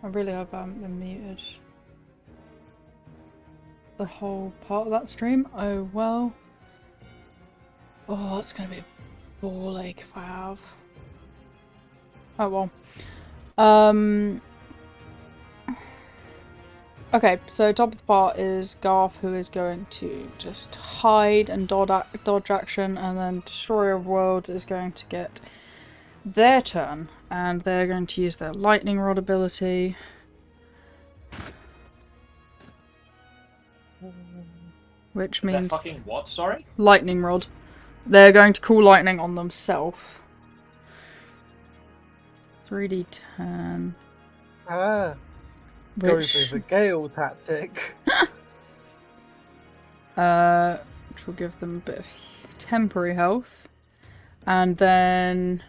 I really hope I haven't been muted the whole part of that stream. Oh well. Oh, it's gonna be a ball ache if I have. Oh well. Okay, so top of the part is Garf, who is going to just hide and dodge action, and then Destroyer of Worlds is going to get their turn, and they're going to use their Lightning Rod ability. Which means... They're fucking what, sorry? Lightning Rod. They're going to call lightning on themselves. 3d10. Ah. Going through the Gale tactic. Which will give them a bit of temporary health. And then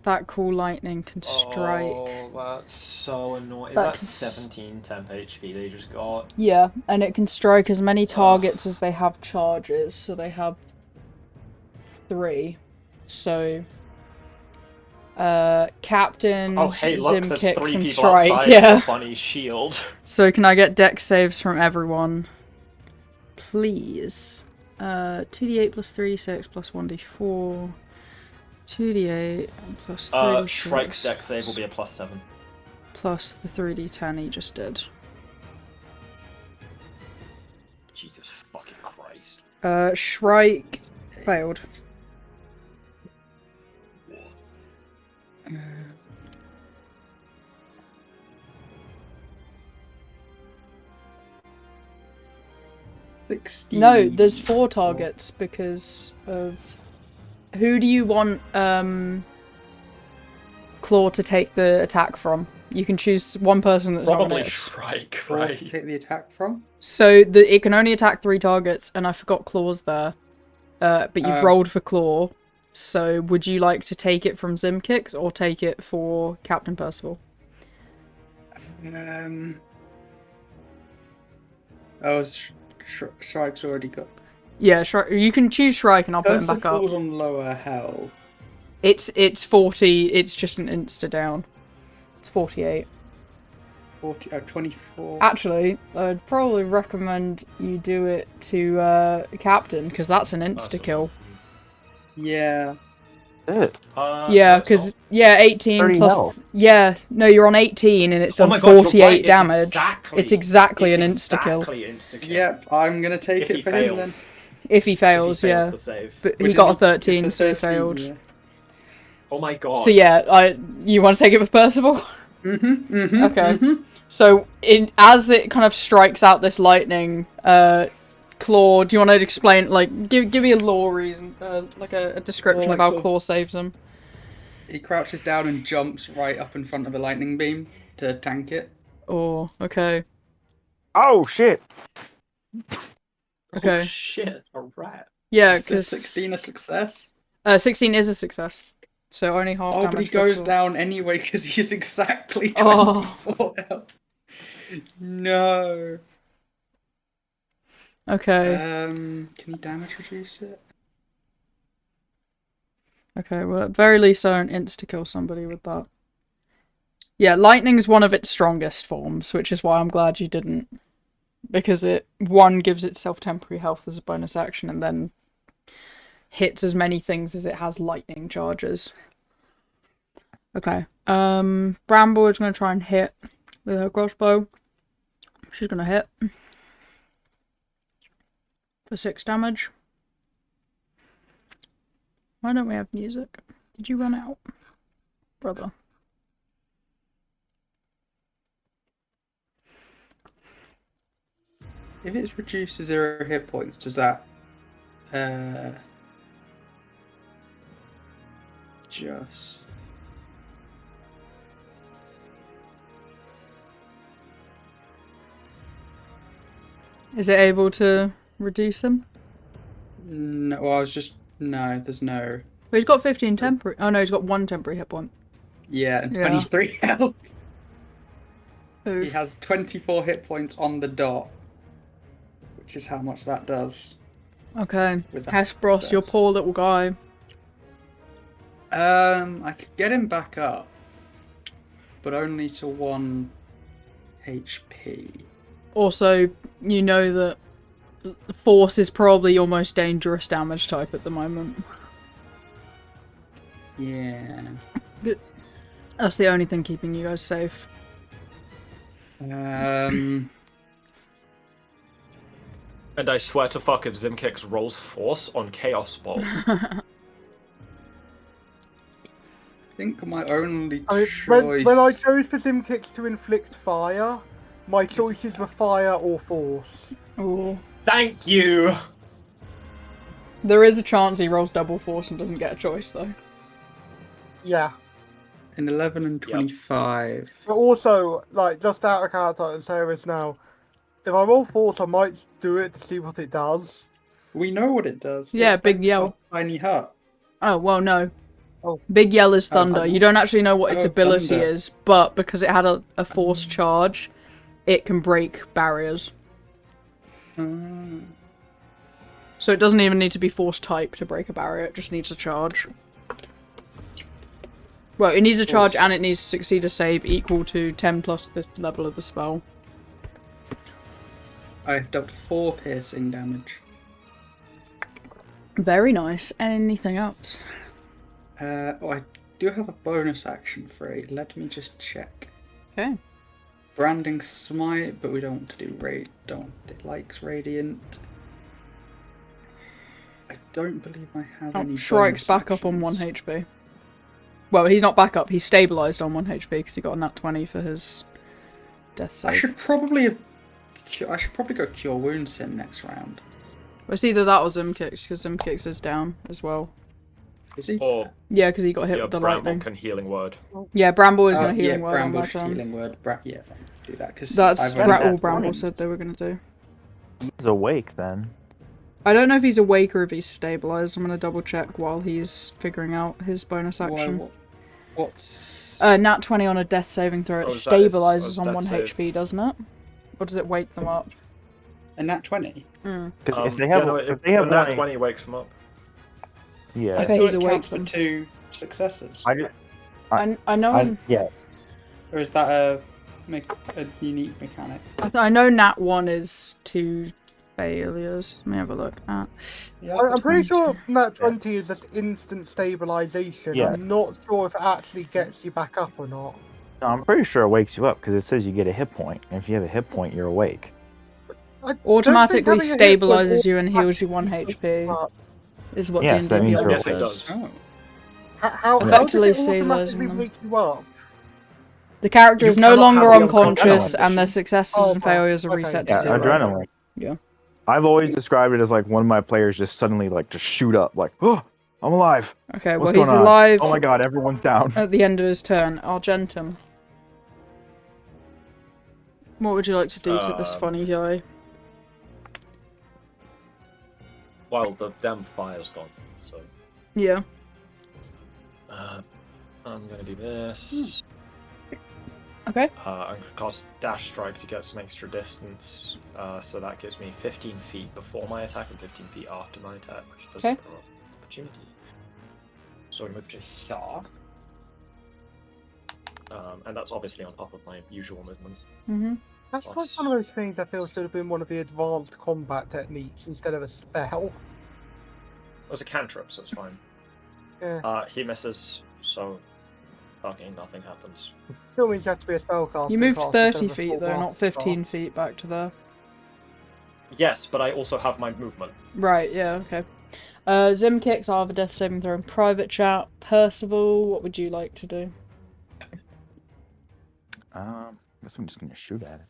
that cool lightning can strike. Oh, that's so annoying. That That's 17 temp HP they just got. Yeah, and it can strike as many targets as they have charges, so they have 3. So Captain, Oh hey, look, Zim there's Kicks, 3 and people Shrike. outside Yeah. with a funny shield. So can I get dex saves from everyone? Please. 2d8 plus 3d6 plus 1d4. 2d8 plus 3d6. Shrike's dex save will be a +7. Plus the 3d10 he just did. Jesus fucking Christ. Shrike failed. No, there's 4 targets because of... Who do you want Claw to take the attack from? You can choose one person that's Probably not Shrike, Where right? to take the attack from? So it can only attack 3 targets, and I forgot Claw's there. But you've rolled for Claw. So would you like to take it from Zim Kicks or take it for Captain Percival? Shrike's already got. Yeah, you can choose Shrike and I'll put him back up. Falls on lower health. It's 40, it's just an insta down. It's 48. 24. Actually, I'd probably recommend you do it to Captain, because that's an insta kill. Yeah. Is it? Yeah, because, 18 30 plus... health. Yeah, no, you're on 18 and it's Oh done my God, you're 48 right, damage. It's exactly an insta-kill. Insta-kill. Yep, I'm gonna take If it he for him then. fails. If he fails, yeah. The save. But Which he got a is 13, the so he 13, failed. yeah. Oh my God. So yeah, you want to take it with Percival? Okay. So as it kind of strikes out this lightning, Claw, do you want to explain, like, give me a lore reason, like a description of how Claw saves him? He crouches down and jumps right up in front of a lightning beam to tank it. Oh, okay. Oh shit! Okay. Oh shit, a rat. Yeah, Is because 16 a success? 16 is a success. So only half damage. Oh, but he to goes Claw. down anyway because he's exactly 24 health. No. Okay. Can you damage reduce it? Okay, well, at very least I don't insta-kill somebody with that. Yeah, lightning's one of its strongest forms, which is why I'm glad you didn't. Because it, 1, gives itself temporary health as a bonus action, and then hits as many things as it has lightning charges. Okay, Bramble is going to try and hit with her crossbow. She's going to hit. For 6 damage. Why don't we have music? Did you run out? Brother. If it's reduced to 0 hit points, does that just... Is it able to reduce him? No, well, I was just... No, there's no... But he's got 15 temporary... Oh no, he's got 1 temporary hit point. Yeah, and Yeah. 23 health. Oof. He has 24 hit points on the dot, which is how much that does. Okay. With that Hesperos, your success. poor little guy. I could get him back up. but only to 1 HP. Also, you know that force is probably your most dangerous damage type at the moment. Yeah. Good. That's the only thing keeping you guys safe. And I swear to fuck if Zimkix rolls force on Chaos Bolt. I think my only I mean, choice... when I chose for Zimkix to inflict fire, my choices were fire or force. Ooh. Thank you! There is a chance he rolls double force and doesn't get a choice, though. Yeah. In 11 and 25. But also, like, just out of character and say this now, if I roll force, I might do it to see what it does. We know what it does. Yeah, It big affects yell. our tiny hut. Oh, well, no. Oh. Big Yell is Oh, thunder. thunder. You don't actually know what its Oh, ability thunder. is, but because it had a force charge, it can break barriers. So it doesn't even need to be force type to break a barrier, it just needs a charge. Well, it needs a charge and it needs to succeed a save equal to 10 plus the level of the spell. I've dealt 4 piercing damage. Very nice. Anything else? Oh, I do have a bonus action free. Let me just check. Okay. Branding Smite, but we don't want to do it likes Radiant. I don't believe I have any. Shrike's bonus back up on 1 actions. HP. Well, he's not back up, he's stabilised on 1 HP because he got a nat 20 for his death save. I should probably go Cure Wounds him next round. Well, it's either that or Zimkix, because Zimkix is down as well. Is he? Or Yeah, because he got hit with the Bramble lightning. can healing word. Yeah, Bramble is going to healing yeah, word on Bramble my turn. healing word. Yeah, do that because That's only all got Bramble one. said they were going to do. He's awake then. I don't know if he's awake or if he's stabilised. I'm going to double check while he's figuring out his bonus action. What's... Nat 20 on a death saving throw. It Oh, is that his- stabilises on death 1 save? HP, doesn't it? Or does it wake them up? A nat 20? Because if they have, if they have that one, 20 wakes him up. yeah. Okay, he's it awake counts for then. 2 successes. I know. Yeah. Or is that a unique mechanic? I know Nat 1 is 2 failures. Let me have a look at. Yeah, I'm pretty 22. sure Nat 20 is just instant stabilization. Yeah. I'm not sure if it actually gets you back up or not. No, I'm pretty sure it wakes you up because it says you get a hit point. And if you have a hit point, you're awake. I don't think Automatically having a hit point stabilises you and heals automatically you 1 HP. up. Is what Yes, D&D that means Beyond you're Yes, it says. does. Oh. How Effectively does it automatically stabilising them. wake you up? The character You is no cannot longer have the unconscious, unconscious and their condition. successes Oh, and failures are okay. reset to Yeah, 0. adrenaline. Yeah. I've always described it as like one of my players just suddenly like just shoot up like, oh, I'm alive. Okay, What's well he's going on? alive Oh my god, everyone's down. at the end of his turn. Argentum. What would you like to do to this funny guy? Well, the damn fire's gone, so... Yeah. I'm gonna do this. Okay. I'm gonna cast Dash Strike to get some extra distance, so that gives me 15 feet before my attack and 15 feet after my attack, which does Okay. throw up opportunity. So I move to here. And that's obviously on top of my usual movement. Mm-hmm. That's like one of those things I feel should have been one of the advanced combat techniques instead of a spell. It was a cantrip, so it's fine. Yeah. He misses, so fucking nothing happens. Still means you have to be a spellcaster. You moved class 30 instead of a feet full though, blast not 15 feet back to there. Yes, but I also have my movement. Right, yeah, okay. Zim kicks, I have a death saving throw in private chat. Percival, what would you like to do? I guess I'm just gonna shoot at it.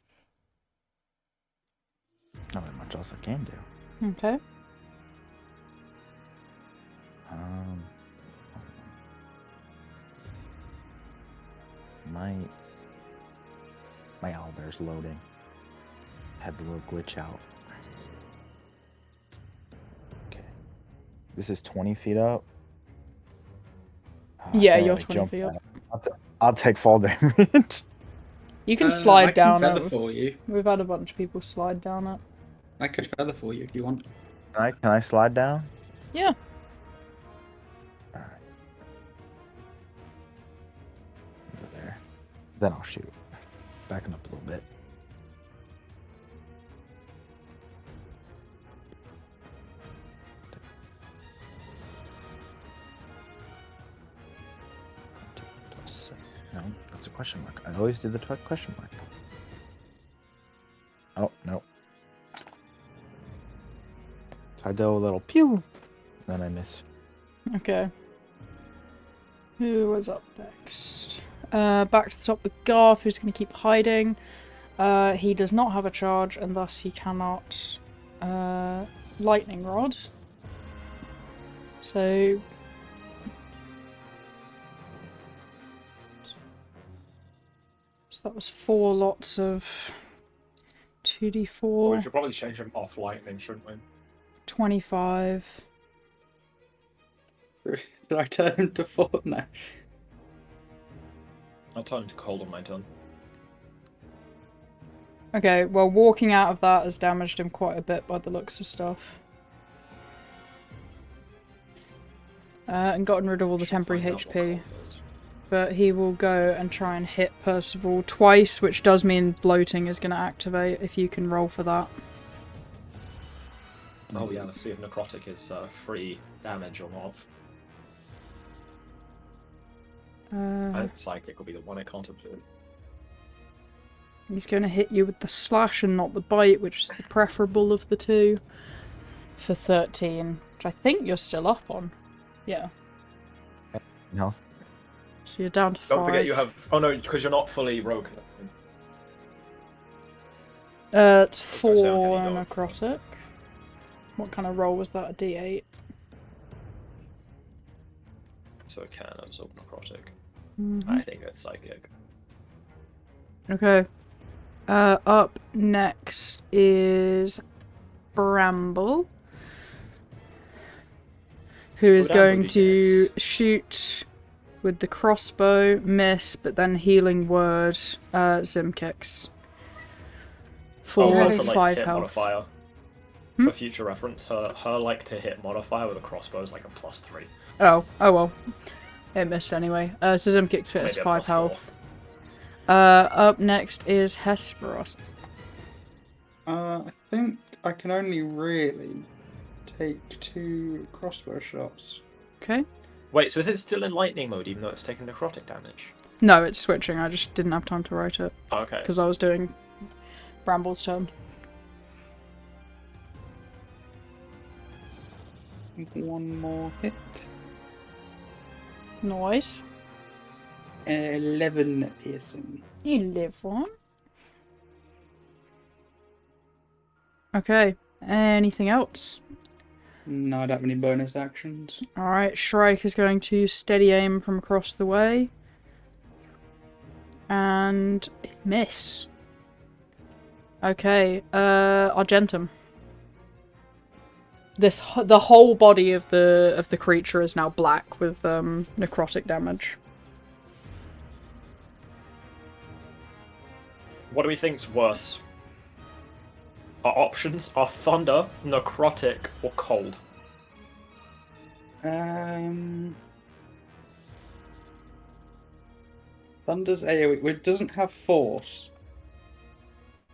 Not really much else I can do. Okay. My owlbear's loading. Had the little glitch out. Okay. This is 20 feet up. I Yeah, can't you're really 20 jump feet up. that. I'll take fall damage. You can I slide can down feather it. for you. We've had a bunch of people slide down it. I could feather for you if you want. Can I slide down? Yeah. Alright. Go there. Then I'll shoot. Backing up a little bit. No, that's a question mark. I always do the question mark. Oh, no. So I do a little pew, then I miss. Okay. Who was up next? Back to the top with Garf, who's going to keep hiding. He does not have a charge, and thus he cannot lightning rod. So that was 4 lots of 2d4. Well, we should probably change him off lightning, shouldn't we? 25. Should I turn him to fort now? I'll turn to cold on my turn. Okay, well, walking out of that has damaged him quite a bit by the looks of stuff. And gotten rid of all the temporary HP. But he will go and try and hit Percival twice, which does mean bloating is going to activate, if you can roll for that. Oh yeah, let's see if necrotic is free damage or not. I think psychic will be the one it can't absorb. He's going to hit you with the slash and not the bite, which is the preferable of the two. For 13, which I think you're still up on. Yeah. No. So you're down to 5. Don't forget you have... Oh no, because you're not fully rogue. It's I 4 was gonna say, okay, you go. necrotic. What kind of roll was that? A d8? So it can absorb necrotic. Mm-hmm. I think it's psychic. Okay. Up next is Bramble, who is going to shoot with the crossbow, miss, but then healing word, Zim kicks. For her, like, 5 hit health. modifier. Hmm? For future reference, her like to hit modifier with a crossbow is like a +3. Oh well. It missed anyway. So Zim kicks fit as Maybe a 5 +4. health. Up next is Hesperos. I think I can only really take 2 crossbow shots. Okay. Wait, so is it still in lightning mode even though it's taking necrotic damage? No, it's switching. I just didn't have time to write it. Oh, okay. Because I was doing Bramble's turn. One more hit. Nice. 11 piercing. 11. Okay. Anything else? No, I don't have any bonus actions. Alright, Shrike is going to steady aim from across the way. And miss. Okay, Argentum. The whole body of the creature is now black with necrotic damage. What do we think's worse? Our options are thunder, necrotic, or cold. Thunder's AoE. It doesn't have force.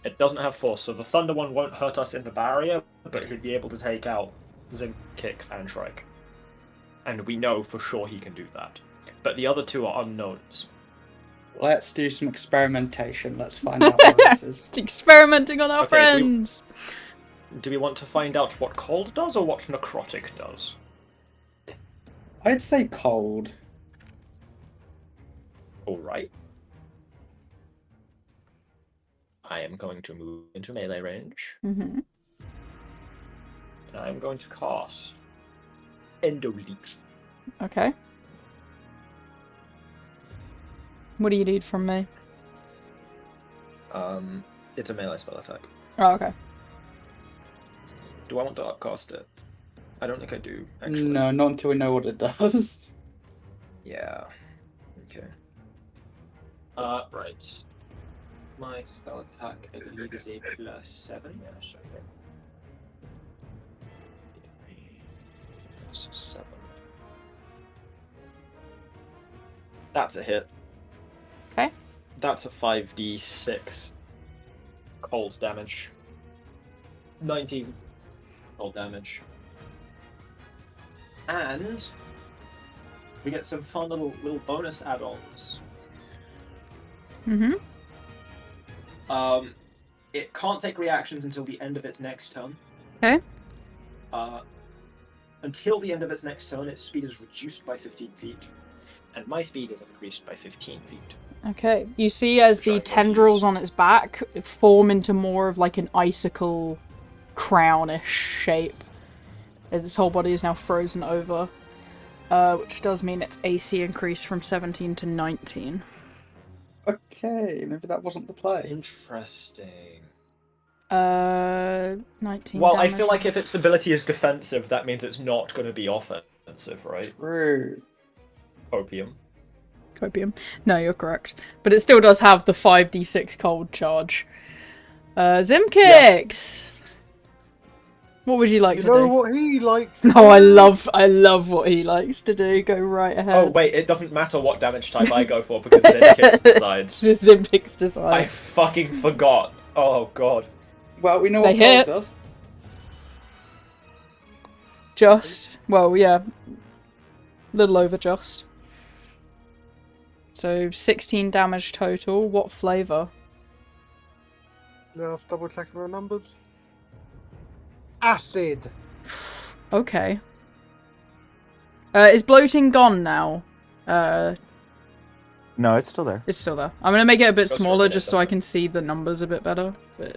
It doesn't have force, so the thunder one won't hurt us in the barrier, but he'd be able to take out Zim kicks and Shrike. And we know for sure he can do that. But the other two are unknowns. Let's do some experimentation. Let's find out what this is. It's experimenting on our Okay, friends! Do we want to find out what cold does or what necrotic does? I'd say cold. Alright. I am going to move into melee range. Mm-hmm. And I am going to cast Endoleech. Okay. What do you need from me? It's a melee spell attack. Oh, okay. Do I want to upcast it? I don't think I do, actually. No, not until we know what it does. Yeah. Okay. Right. My spell attack, I believe, is a +7. Yes, okay. 7. That's a hit. Okay. That's a 5d6 cold damage. 19 cold damage. And we get some fun little bonus add-ons. Mm-hmm. It can't take reactions until the end of its next turn. Okay. Until the end of its next turn, its speed is reduced by 15 feet. And my speed is increased by 15 feet. Okay. You see as the Shrike tendrils use. on its back form into more of like an icicle crownish shape. Its whole body is now frozen over. Which does mean its AC increased from 17 to 19. Okay, maybe that wasn't the play. Interesting. 19 Well, I damage. feel like if its ability is defensive, that means it's not going to be offensive, right? True. Opium. Copium. No, you're correct. But it still does have the 5d6 cold charge. Zim kicks! What would you like You to know do? what he likes to No, do? I love what he likes to do. Go right ahead. Oh, wait, it doesn't matter what damage type I go for because Zimkix decides. Zim kicks I decides. fucking forgot. Oh, God. Well, we know They what hit. cold does. Just. Well, yeah. Little over just. So, 16 damage total. What flavour? Let's double check the numbers. Acid. Okay. Is bloating gone now? No, it's still there. It's still there. I'm gonna make it a bit Goes for a smaller minute, just so I doesn't it? can see the numbers a bit better. But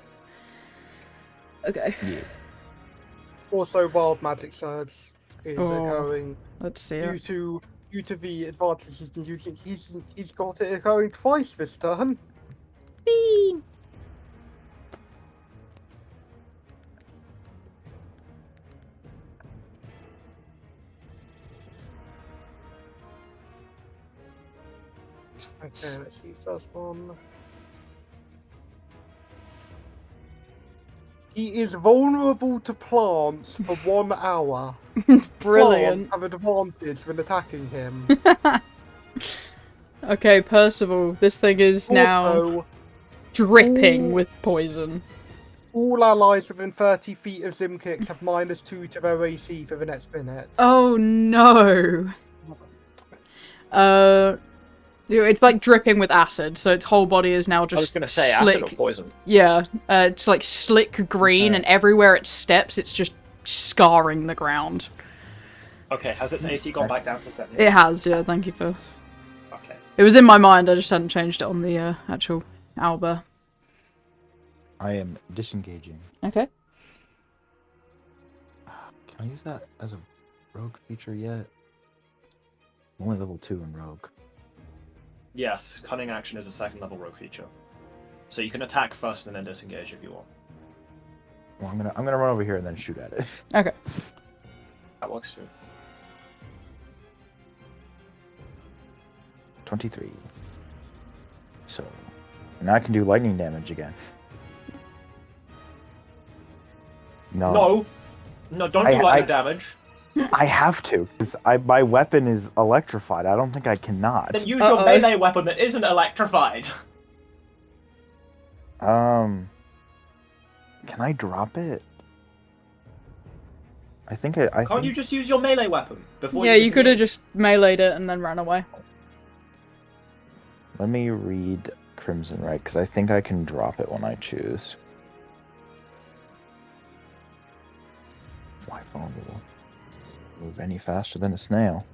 okay, Yeah. Also, wild magic surge is Oh. occurring let's see due it. to the advantage he's been using. He's got it occurring twice this turn. Whee! Okay, let's see first one. He is vulnerable to plants for 1 hour. Brilliant. Plants have advantage when attacking him. Okay, Percival, this thing is now Also, dripping all- with poison. all allies within 30 feet of Zimkix have -2 to their AC for the next minute. Oh no. It's like dripping with acid, so its whole body is now just I was going to say slick. acid or poison. Yeah, it's like slick green, and everywhere it steps, it's just scarring the ground. Okay, has its AC gone back down to 7? It has, yeah, thank you for... Okay. It was in my mind, I just hadn't changed it on the actual Alba. I am disengaging. Okay. Can I use that as a rogue feature yet? I'm only level 2 in rogue. Yes, cunning action is a second level rogue feature. So you can attack first and then disengage if you want. Well, I'm gonna run over here and then shoot at it. Okay. That works too. 23. So now I can do lightning damage again. No! No, don't do lightning damage. I have to, because my weapon is electrified. I don't think I cannot. Then use your melee weapon that isn't electrified. Can I drop it? I think I Can't think... you just use your melee weapon before Yeah, you could have disengage? just meleeed it and then ran away. Let me read Crimson right, because I think I can drop it when I choose. My phone will move any faster than a snail.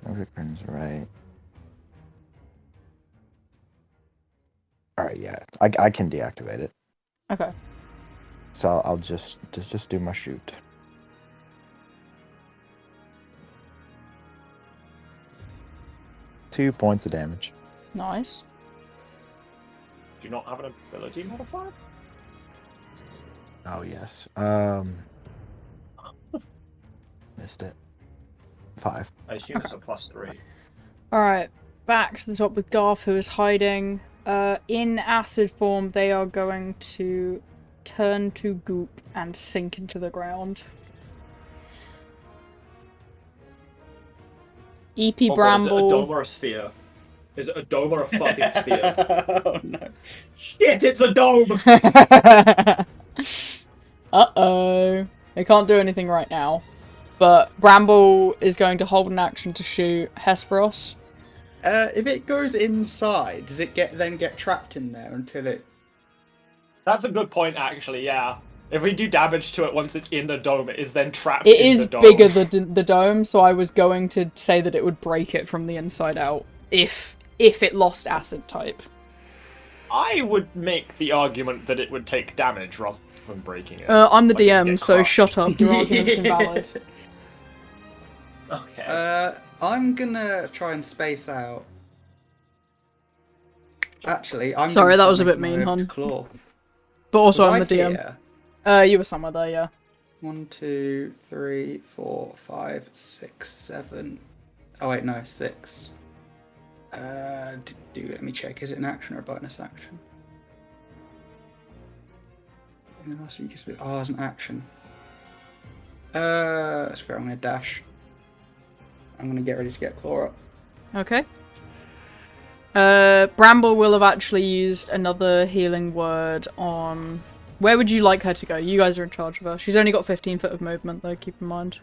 Look at Crimson right. Alright, yeah. I can deactivate it. Okay. So I'll just do my shoot. Two points of damage. Nice. Do you not have an ability modifier? Oh yes. Missed it. 5. I assume it's a +3. Alright, back to the top with Garf, who is hiding. In acid form, they are going to turn to goop and sink into the ground. EP Oh God, is it a Bramble. dome or a sphere? Is it a dome or a fucking sphere? Oh no. Shit, it's a dome! Uh-oh. They can't do anything right now. But Bramble is going to hold an action to shoot Hesperos. If it goes inside, does it then get trapped in there until it... That's a good point, actually, yeah. If we do damage to it once it's in the dome, it is then trapped It in is the dome. bigger than the dome, so I was going to say that it would break it from the inside out if it lost acid type. I would make the argument that it would take damage rather than breaking it. I'm the Like, it'd DM, get so crushed. shut up. Your argument's invalid. Okay. I'm gonna try and space out. Actually, I'm Sorry, gonna that start was a bit making my mean, move to hon. Claw. But also, Was I'm I the DM. here? You were somewhere there, yeah. 1, 2, 3, 4, 5, 6, 7. Oh wait, no, 6. Let me check. Is it an action or a bonus action? Oh, it's an action. Screw it, I'm gonna dash. I'm gonna get ready to get Claw up. Okay. Bramble will have actually used another healing word on... Where would you like her to go? You guys are in charge of her. She's only got 15 foot of movement, though, keep in mind.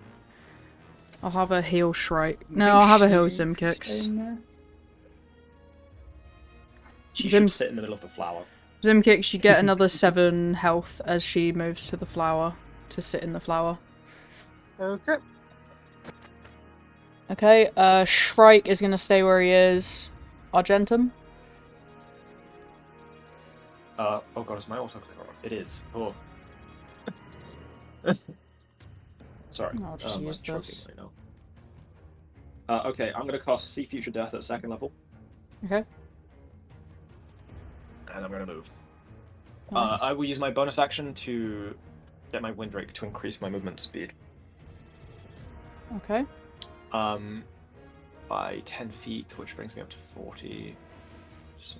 I'll have her heal Shrike. No, I'll have her heal Zim Kicks. She Zim- should sit in the middle of the flower. Zim Kicks, you get another 7 health as she moves to the flower, to sit in the flower. Okay. Okay, Shrike is going to stay where he is. Argentum? Oh god, is my autoclicker on? It is. Oh. Sorry. I'll just I'm use choking this. right now. Okay, I'm gonna cast See Future Death at 2nd level. Okay. And I'm gonna move. Nice. I will use my bonus action to get my Windrake to increase my movement speed. Okay. By 10 feet, which brings me up to 40. So...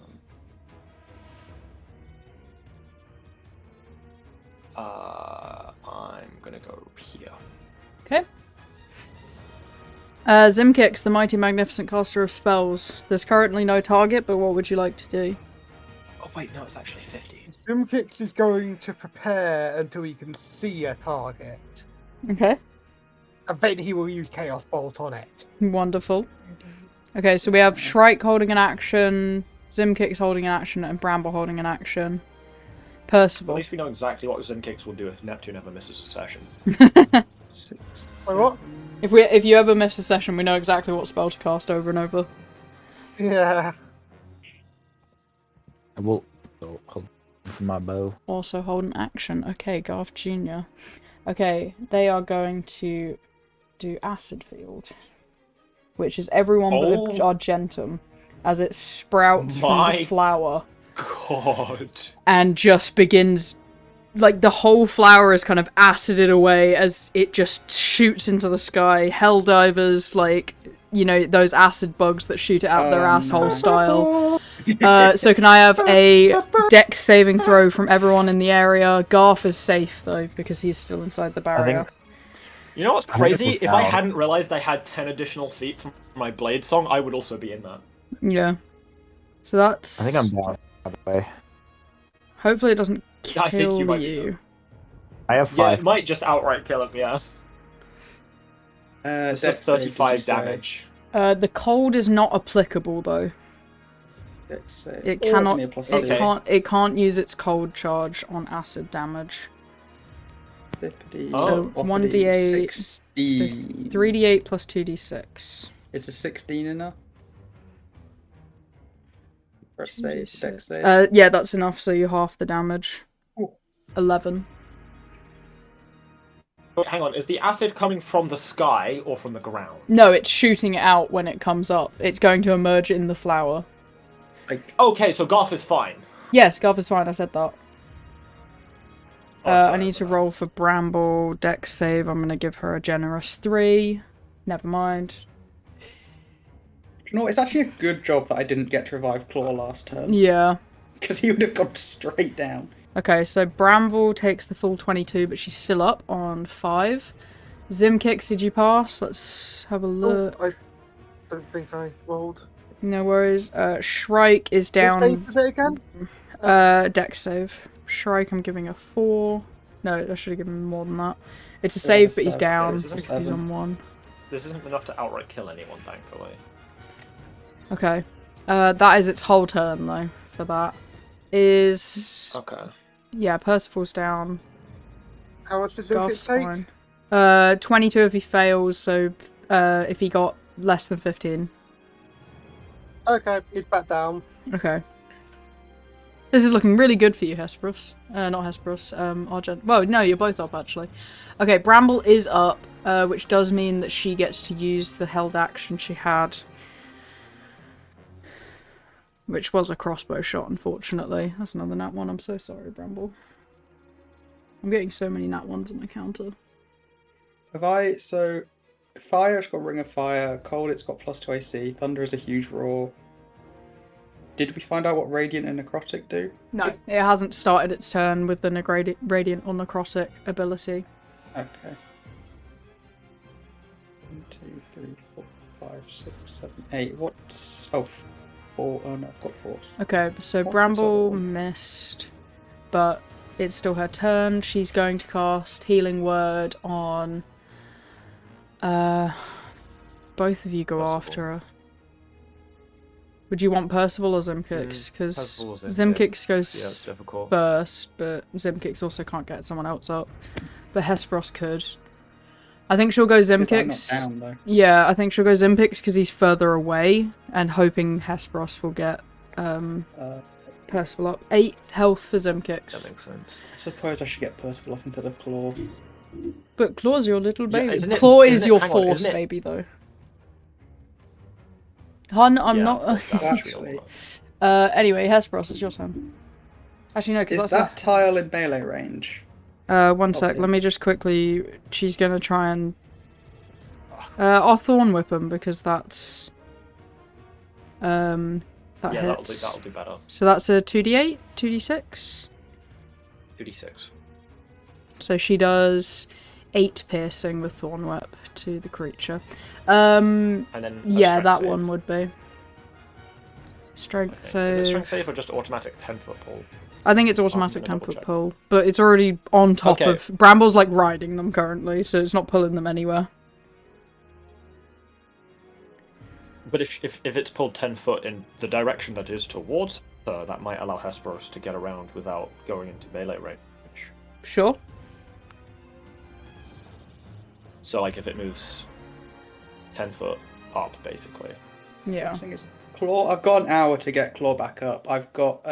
I'm gonna go here. Okay. Zim Kicks, the mighty magnificent caster of spells. There's currently no target, but what would you like to do? Oh wait, no, it's actually 50. Simkix is going to prepare until he can see a target. Okay. And then he will use Chaos Bolt on it. Wonderful. Okay, so we have Shrike holding an action, Zim Kicks holding an action, and Bramble holding an action. At Percival. least we know exactly what Zimkicks will do if Neptune ever misses a session. 6, Wait, what? If you ever miss a session, we know exactly what spell to cast over and over. Yeah. I will hold for my bow. Also hold an action. Okay, Garf Jr. Okay, they are going to do Acid Field, which is everyone but Argentum, as it sprouts from My the flower God. and just begins, like, the whole flower is kind of acided away as it just shoots into the sky. Helldivers, like, you know, those acid bugs that shoot it out their asshole style. So can I have a dex saving throw from everyone in the area? Garf is safe, though, because he's still inside the barrier. You know what's I think it crazy? was If I down. hadn't realized I had 10 additional feet from my Blade Song, I would also be in that. Yeah. So that's... I think I'm down, by the way. Hopefully it doesn't kill I think you might be you. I have Yeah, 5. it might just outright kill him, yeah. It's just 35 damage. The cold is not applicable, though. It cannot. It can't use its cold charge on acid damage. 50. So 1d8, 16. 3d8 plus 2d6. Is a 16 enough? For a save, dex save. Yeah, that's enough. So you half the damage. Ooh. 11. But hang on, is the acid coming from the sky or from the ground? No, it's shooting it out when it comes up. It's going to emerge in the flower. Okay, so Garf is fine. Yes, Garf is fine. I said that. Oh, I sorry, need to roll for Bramble. Dex save. I'm going to give her a generous 3. Never mind. You know, it's actually a good job that I didn't get to revive Claw last turn. Yeah. Because he would have gone straight down. Okay, so Bramble takes the full 22, but she's still up on 5. Zim Kicks, did you pass? Let's have a look. I don't think I rolled. No worries. Shrike is Which save down. is it again? Dex save. Shrike, I'm giving a 4. No, I should have given him more than that. It's a Yeah, save, but he's 7. down This is because he's on 1. This isn't enough to outright kill anyone, thankfully. Okay. That is its whole turn, though, for that. Is... Okay. Yeah, Percival's down. How much does Garf's it take? fine. 22 if he fails, so if he got less than 15. Okay, he's back down. Okay. This is looking really good for you, Hesperus. Not Hesperus, Argent. Well, no, you're both up, actually. Okay, Bramble is up, which does mean that she gets to use the held action she had. Which was a crossbow shot, unfortunately. That's another nat 1. I'm so sorry, Bramble. I'm getting so many nat 1s on my counter. So Fire's got Ring of Fire, Cold it's got +2 AC, Thunder is a huge roar. Did we find out what Radiant and Necrotic do? No, it hasn't started its turn with the Radiant or Necrotic ability. Okay. 1, 2, 3, 4, 5, 6, 7, 8. What's... Oh, 4. Oh no, I've got 4. Okay, so What's this other Bramble one? missed, but it's still her turn. She's going to cast Healing Word on... both of you go Percival. after her. Would you want Percival or Zimkix? Because Percival or Zimkix goes Yeah, it's difficult. first, but Zimkix also can't get someone else up. But Hesperos could. I think she'll go I'm not Zimkix. down though. Yeah, I think she'll go Zimkix because he's further away, and hoping Hesperos will get Percival up. 8 health for That Zimkix. makes sense. I suppose I should get Percival off instead of Claw. But Claw's your little Yeah, baby. isn't it- Claw is isn't it- your hang on, force isn't it- baby, though. Hun, I'm Yeah, not. that's Actually. Anyway, Hesperos, it's your turn. Actually, no, because Is that's that tile in melee range? One sec, Okay. let me just quickly... She's gonna try and... I'll Thorn Whip him, because that's... That Yeah, hits. that'll do better. So that's a 2d8? 2d6? 2d6. So she does 8 piercing with Thorn Whip to the creature. And then a Yeah, strength that save, one would be. I Strength think. Is it save... strength save or just automatic 10-foot pull? I think it's automatic gonna double 10-foot check. pull, but it's already on top Okay. of... Bramble's like riding them currently, so it's not pulling them anywhere. But if it's pulled 10 foot in the direction that is towards her, that might allow Hesperos to get around without going into melee range. Sure. So, like, if it moves 10 foot up, basically. Yeah. The thing is, Claw. I've got an hour to get Claw back up. I've got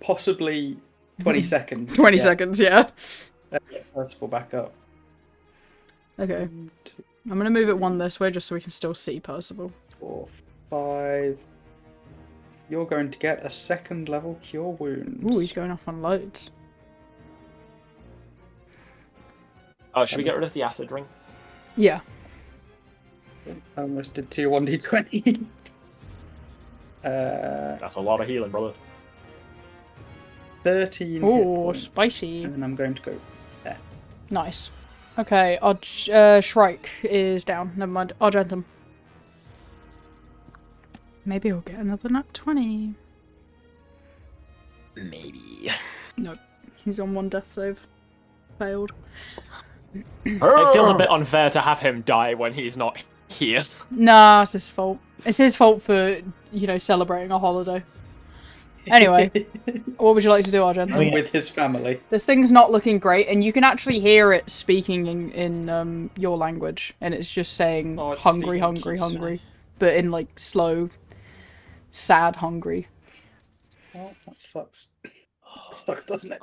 possibly 20 seconds. 20 to seconds, yeah. get Percival back up. Okay. 1, 2, I'm gonna move it 1 this way just so we can still see Percival. 4, 5. You're going to get a 2nd level Cure Wounds. Ooh, he's going off on loads. Should we get rid of the acid ring? Yeah. I almost did 2 1d20. That's a lot of healing, brother. 13. hit Ooh, points. spicy. And then I'm going to go there. Nice. Okay, Shrike is down. Never mind. Argentum. Maybe we'll get another nat 20. Maybe. Nope. He's on 1 death save. Failed. It feels a bit unfair to have him die when he's not here. Nah, it's his fault. It's his fault for, you know, celebrating a holiday. Anyway, what would you like to do, Argent? I mean- With his family. This thing's not looking great, and you can actually hear it speaking in your language, and it's just saying Oh, it's hungry, speaking hungry, Kisune. hungry, but in like slow, sad hungry. Oh, that sucks. Sucks, doesn't it?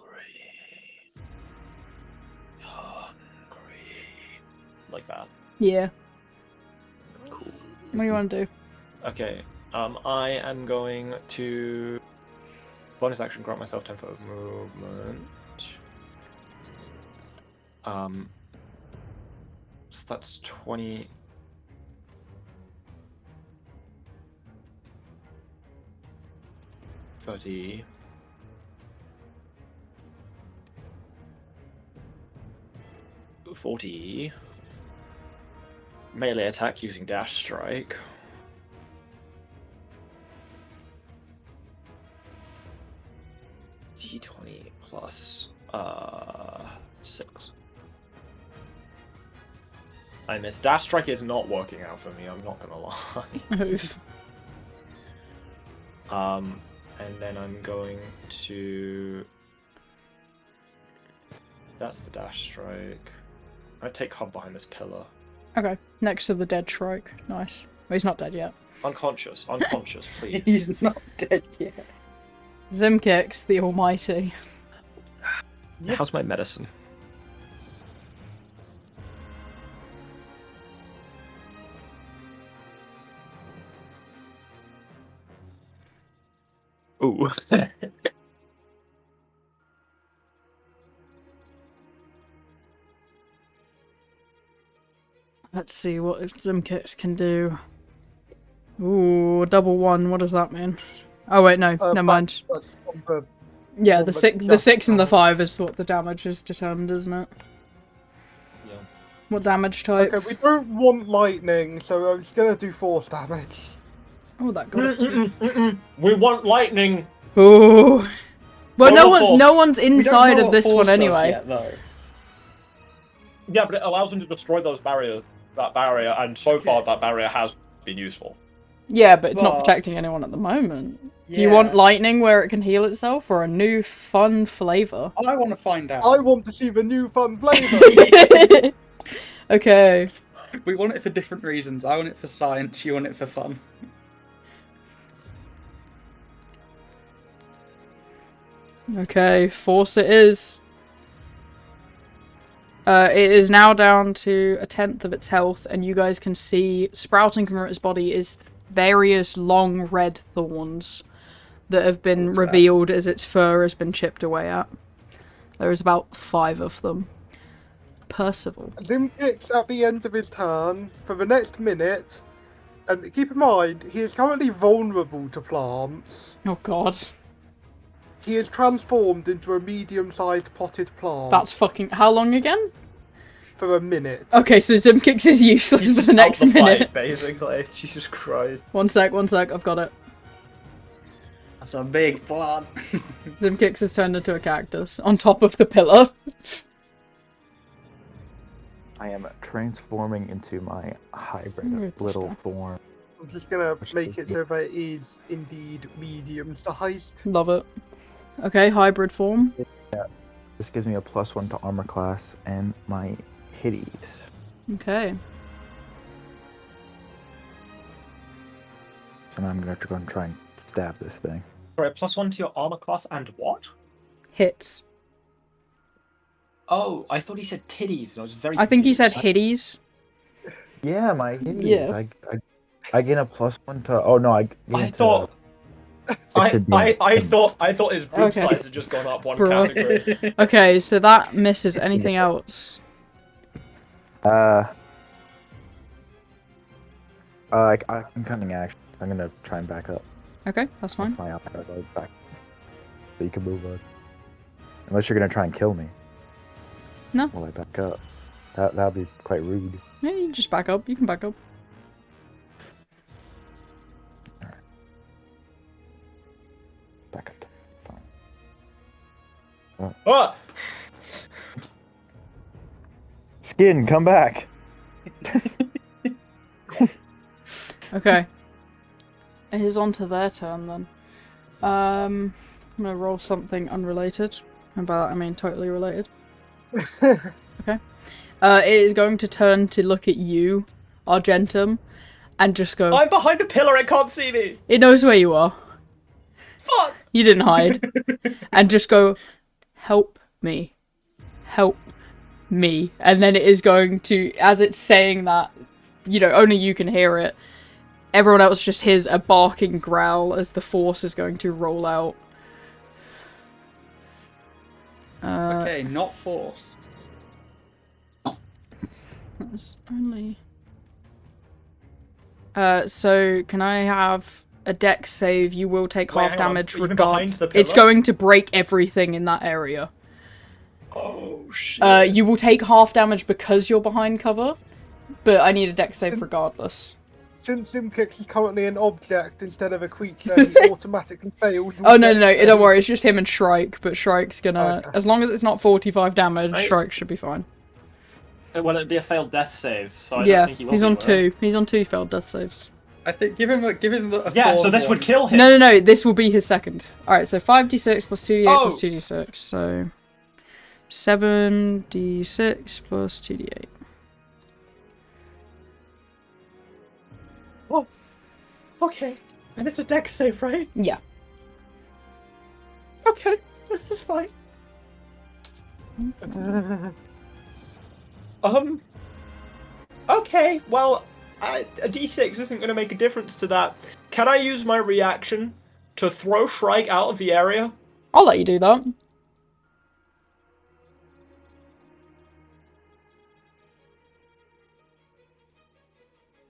Like that. Yeah. Cool. What do you want to do? Okay. I am going to bonus action grant myself 10 foot of movement. So that's 20. $30. $40. Melee attack using dash strike. 6. I miss. Dash Strike is not working out for me, I'm not gonna lie. Oof. And then I'm going to... That's the Dash Strike. I take cover behind this pillar. Okay, next to the dead Shrike. Nice. Well, he's not dead yet. Unconscious, please. He's not dead yet. Zimkix, the almighty. How's my medicine? Ooh. Let's see what Zimkix can do. Ooh, double 1. What does that mean? Oh wait, no, never mind. That's on the- Yeah, well, the but 6 just and the now. 5 is what the damage is determined, isn't it? Yeah. What damage type? Okay, we don't want lightning, so I'm just gonna do force damage. Oh, that got it. We want lightning! Ooh. Well, Roll a force. no one's We don't inside know of what this force one does anyway. Yet, though. Yeah, but it allows them to destroy those barriers. That barrier, and so far that barrier has been useful. Yeah, but it's not Well, protecting anyone at the moment. Do you want lightning where it can heal itself, or a new fun flavor? I want to find out. I want to see the new fun flavor. Okay. We want it for different reasons. I want it for science. You want it for fun. Okay, force it is. It is now down to 1/10 of its health, and you guys can see sprouting from its body is various long red thorns that have been What's that? revealed as its fur has been chipped away at. There is about 5 of them. Percival. Zimkix at the end of his turn for the next minute, and keep in mind he is currently vulnerable to plants. Oh god. He is transformed into a medium-sized potted plant That's fucking... How long again? for a minute. Okay, so Zimkix is useless for the next Out the minute. fight, basically. Jesus Christ. One sec, I've got it. That's a big plant. Zimkix has turned into a cactus on top of the pillar. I am transforming into my hybrid Weird little stuff. form. I'm just gonna make it so that it is indeed medium-sized. Love it. Okay, hybrid form. This gives me a +1 to armor class and my hitties. Okay. So now I'm gonna have to go and try and stab this thing. Sorry, +1 to your armor class and what? Hits. Oh, I thought he said titties, and I was very I think he said confused. hitties. Yeah, my hitties. Yeah. I gain a +1 to. Oh no, I. Gain I it to- thought... I thought his group Okay. size had just gone up one Bro. category. Okay, so that misses. Anything else? I I'm cutting action. I'm gonna try and back up. Okay, that's fine. That's my opera goes back. So you can move on. Unless you're gonna try and kill me. No. While I back up. That'd be quite rude. Yeah, you just back up. You can back up. Back up. Fine. Ah! Skin, come back! Okay. It is on to their turn then. I'm gonna roll something unrelated. And by that I mean totally related. Okay. It is going to turn to look at you, Argentum, and just go... I'm behind a pillar, it can't see me! It knows where you are. Fuck! You didn't hide. And just go, help me. Help me. And then it is going to, as it's saying that, you know, only you can hear it. Everyone else just hears a barking growl as the force is going to roll out. Okay, not force. That's only... so can I have a dex save? You will take Wait, half hang on. damage Even behind the It's pillar? going to break everything in that area. Oh, shit. You will take half damage because you're behind cover, but I need a dex save regardless. since Simkix is currently an object instead of a creature, he automatically fails. Oh, no, don't worry, it's just him and Shrike, but Shrike's gonna... Okay. As long as it's not 45 damage, Right. Shrike should be fine. Well, it'd be a failed death save, so I Yeah, don't think he will he's be, on will 2. He's on 2 failed death saves. I think give him a Yeah, so thorn this would one. kill him. No, this will be his second. Alright, so 5d6 plus 2d8 plus Oh! 2d6, so... 7d6 plus 2d8. Oh, okay. And it's a dex save, right? Yeah. Okay, this is fine. Okay, well, a d6 isn't going to make a difference to that. Can I use my reaction to throw Shrike out of the area? I'll let you do that.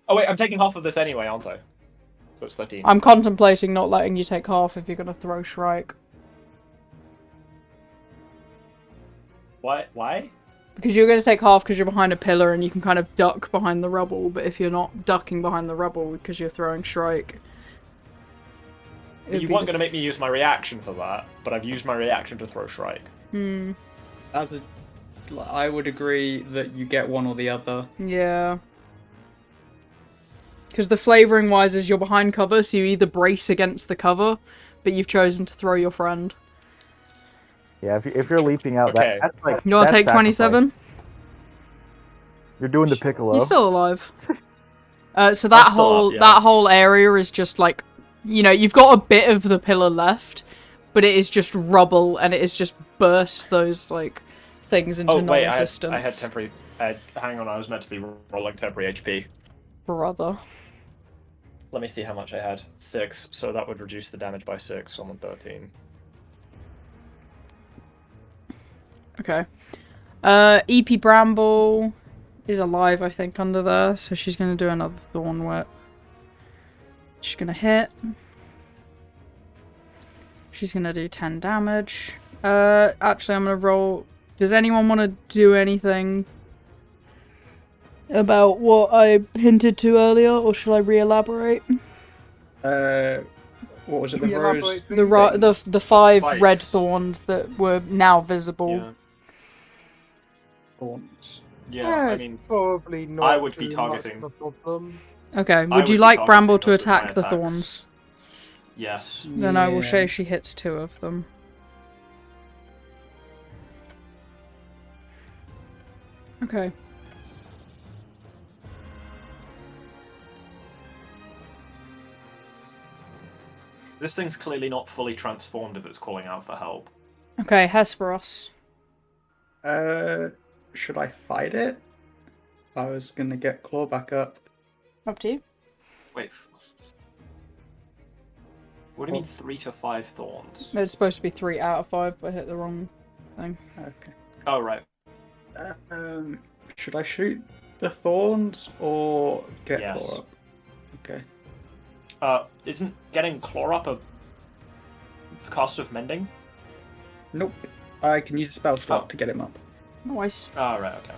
Oh wait, I'm taking half of this anyway, aren't I? So it's 13. I'm contemplating not letting you take half if you're gonna throw Shrike. Why? Because you're gonna take half because you're behind a pillar and you can kind of duck behind the rubble, but if you're not ducking behind the rubble because you're throwing Shrike... You weren't going to make me use my reaction for that, but I've used my reaction to throw Shrike. I would agree that you get one or the other. Yeah. Because the flavouring wise is you're behind cover, so you either brace against the cover, but you've chosen to throw your friend. Yeah, if you're leaping out, Okay. that's like. You want to that's take 27? sacrifice. You're doing the piccolo. You're still alive. So I'm still up, yeah. that whole area is just like, you know, you've got a bit of the pillar left, but it is just rubble, and it is just burst those like things into Oh wait, non-existence. I had temporary. Hang on, I was meant to be rolling temporary HP. Brother. Let me see how much I had. 6, so that would reduce the damage by 6, so I'm on 13. Okay. EP Bramble is alive, I think, under there, so she's gonna do another Thorn Whip. She's gonna hit. She's gonna do 10 damage. Actually, I'm gonna roll... Does anyone want to do anything about what I hinted to earlier, or should I re-elaborate? What was it? The Yeah, rose. elaborate. The 5 spikes. red thorns that were now visible. Yeah. Thorns. Yeah, I it's mean, probably not. I would be too much targeting- of a problem. Okay, would would you be like targeting Bramble to those with my attack the attacks. thorns? yes. Then I will Yeah. say she hits 2 of them. Okay. This thing's clearly not fully transformed if it's calling out for help. Okay, Hesperos. Should I fight it? I was gonna get Claw back up. Up to you. Wait. What do you mean 3 to 5 thorns? It's supposed to be 3 out of 5, but I hit the wrong thing. Okay. Oh, right. Should I shoot the thorns or get Yes. Claw up? Okay. Isn't getting Claw up a cast of mending? Nope. I can use a spell slot Oh. to get him up. Nice. Oh, right, okay.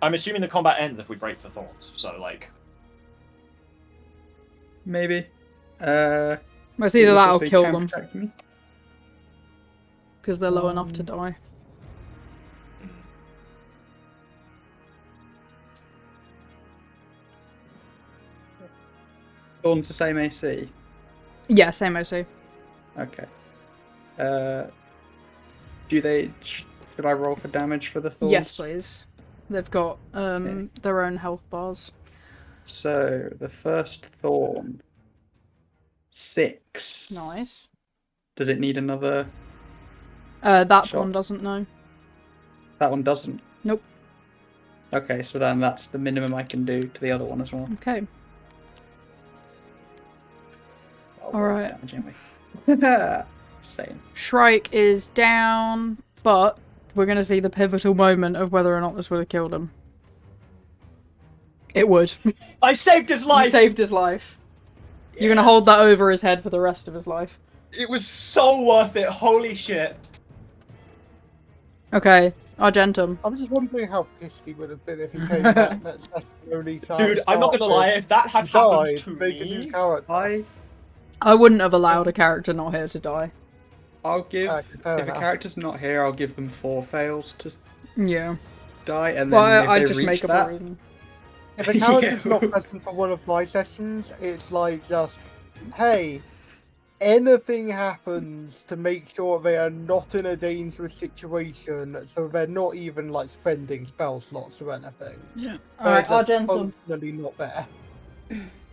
I'm assuming the combat ends if we break the thorns, so, like... Maybe. Well, it's either that or also kill can them, protect me. because they're low enough to die. Thorns the same AC. Yeah, same OC. Okay. Should I roll for damage for the thorns? Yes, please. They've got their own health bars. So the first thorn, 6. Nice. Does it need another? That Shot. one doesn't know. That one doesn't. Nope. Okay, so then that's the minimum I can do to the other one as well. Okay. I'll roll for Alright. damage anyway. Same. Shrike is down, but we're going to see the pivotal moment of whether or not this would have killed him. It would. I saved his You life! saved his life. You're going to hold that over his head for the rest of his life. It was so worth it, holy shit. Okay. Argentum. I'm just wondering how pissed he would have been if he came back next session only to Dude, I'm not gonna lie, if that had happened to make a new me, character. I wouldn't have allowed a character not here to die. I'll give fair if a enough. character's not here, I'll give them 4 fails to Yeah. die, and then Well, if I they just reach make up that, a reason. If a character's Yeah. not present for one of my sessions, it's like just, hey, anything happens to make sure they are not in a dangerous situation, so they're not even like spending spell slots or anything. Yeah. They're Alright, just Argentum. constantly not there.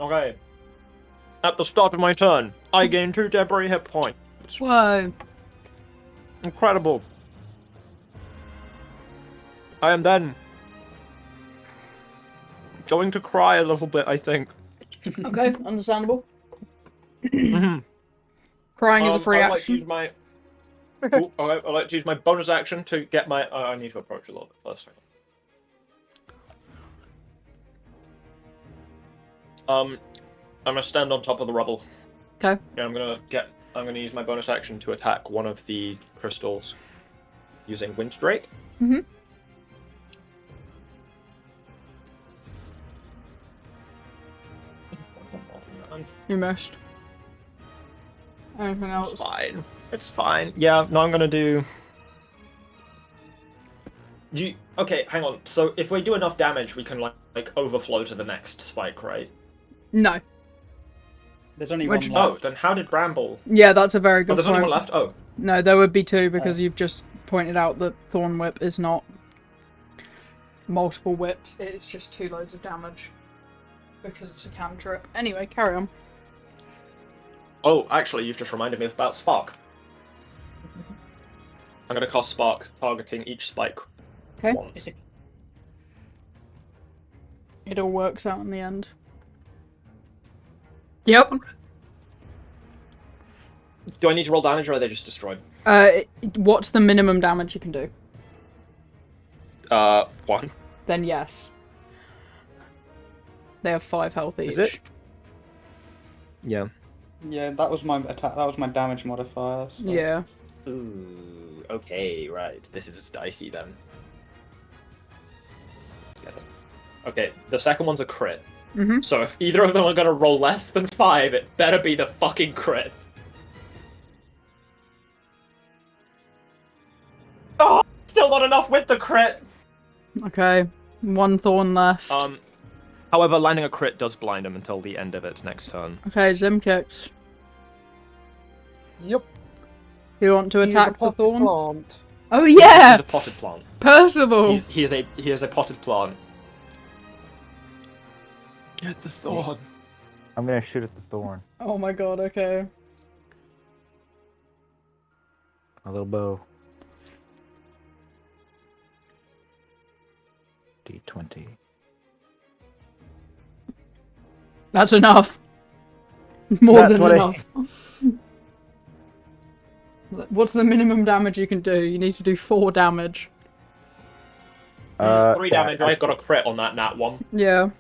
okay. At the start of my turn, I gain 2 temporary hit points. Whoa. Incredible. I am then going to cry a little bit, I think. Okay, understandable. Mhm. Crying is a free I'd like to action. use my... Ooh, I'd like to use my bonus action to get my... I need to approach a little bit first. I'm gonna stand on top of the rubble. Okay. Yeah, I'm gonna use my bonus action to attack one of the crystals using Windstrake. Mm-hmm. You missed. Anything else? It's fine. It's fine. Yeah, no, I'm gonna do... Okay, hang on. So if we do enough damage, we can like overflow to the next spike, right? No. there's only Which- one Oh, left. then how did Bramble... Yeah, that's a very Oh, good there's only point. one left? Oh. No, there would be 2 because you've just pointed out that Thorn Whip is not multiple whips. It's just 2 loads of damage because it's a cantrip. Anyway, carry on. Oh, actually, you've just reminded me about Spark. I'm gonna cast Spark, targeting each spike Okay. once. It all works out in the end. Yep. Do I need to roll damage, or are they just destroyed? What's the minimum damage you can do? 1. Then yes. They have 5 health each. Is it? Yeah. Yeah, that was my attack. That was my damage modifier. So. Yeah. Ooh, okay, right. This is dicey then. Okay, the second one's a crit. Mm-hmm. So if either of them are gonna roll less than 5, it better be the fucking crit. Oh, still not enough with the crit. Okay. 1 thorn left. However, landing a crit does blind him until the end of its next turn. Okay, Zim kicks. Yep. You want to He's attack a the potted thorn? plant. Oh yeah! He's a potted plant. Percival! He is a potted plant. Get the thorn. I'm gonna shoot at the thorn. Oh my god, okay. A little bow. D20. That's enough. More That's than what I- enough. What's the minimum damage you can do? You need to do 4 damage. 3 damage. I got a crit on that nat 1. Yeah.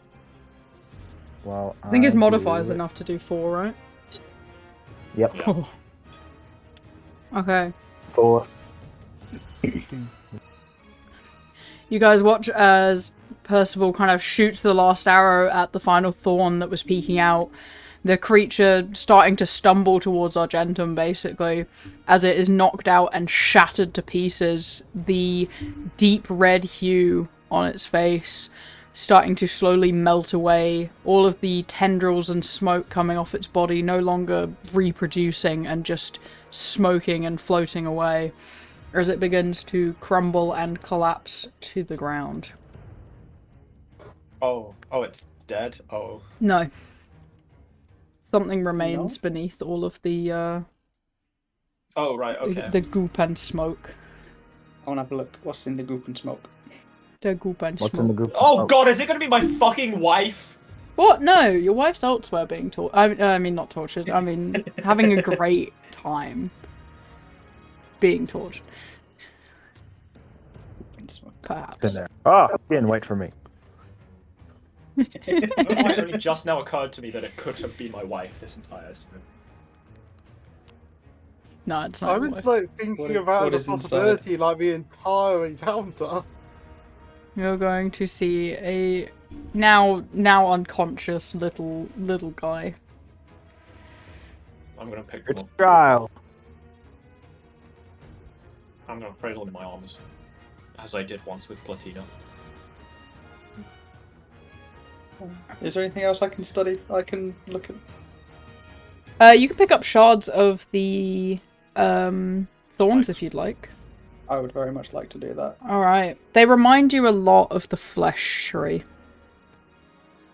Well, I think his do modifier's it. enough to do 4, right? Yep. Yeah. Oh. Okay. 4. You guys watch as Percival kind of shoots the last arrow at the final thorn that was peeking out. The creature starting to stumble towards Argentum, basically, as it is knocked out and shattered to pieces. The deep red hue on its face starting to slowly melt away. All of the tendrils and smoke coming off its body no longer reproducing and just smoking and floating away as it begins to crumble and collapse to the ground. Oh, it's dead. Oh. No. Something remains beneath all of the Oh right. Okay. the goop and smoke. I want to have a look. What's in the goop and smoke? The goop and What's smoke. in the group? Oh god, is it gonna be my fucking wife? What? No, your wife's elsewhere being tortured. I mean, not tortured. I mean, having a great time being tortured. Perhaps. In there. Oh, didn't wait for me. It only just now occurred to me that it could have been my wife this entire time. No, it's not. I your was wife. like thinking about what the is inside? possibility, like the entire encounter. You're going to see a now unconscious little guy. I'm gonna pick them It's up. child. I'm gonna cradle him in my arms, as I did once with Platina. Is there anything else I can study? I can look at. You can pick up shards of the thorns if you'd like. I would very much like to do that. Alright. They remind you a lot of the flesh tree.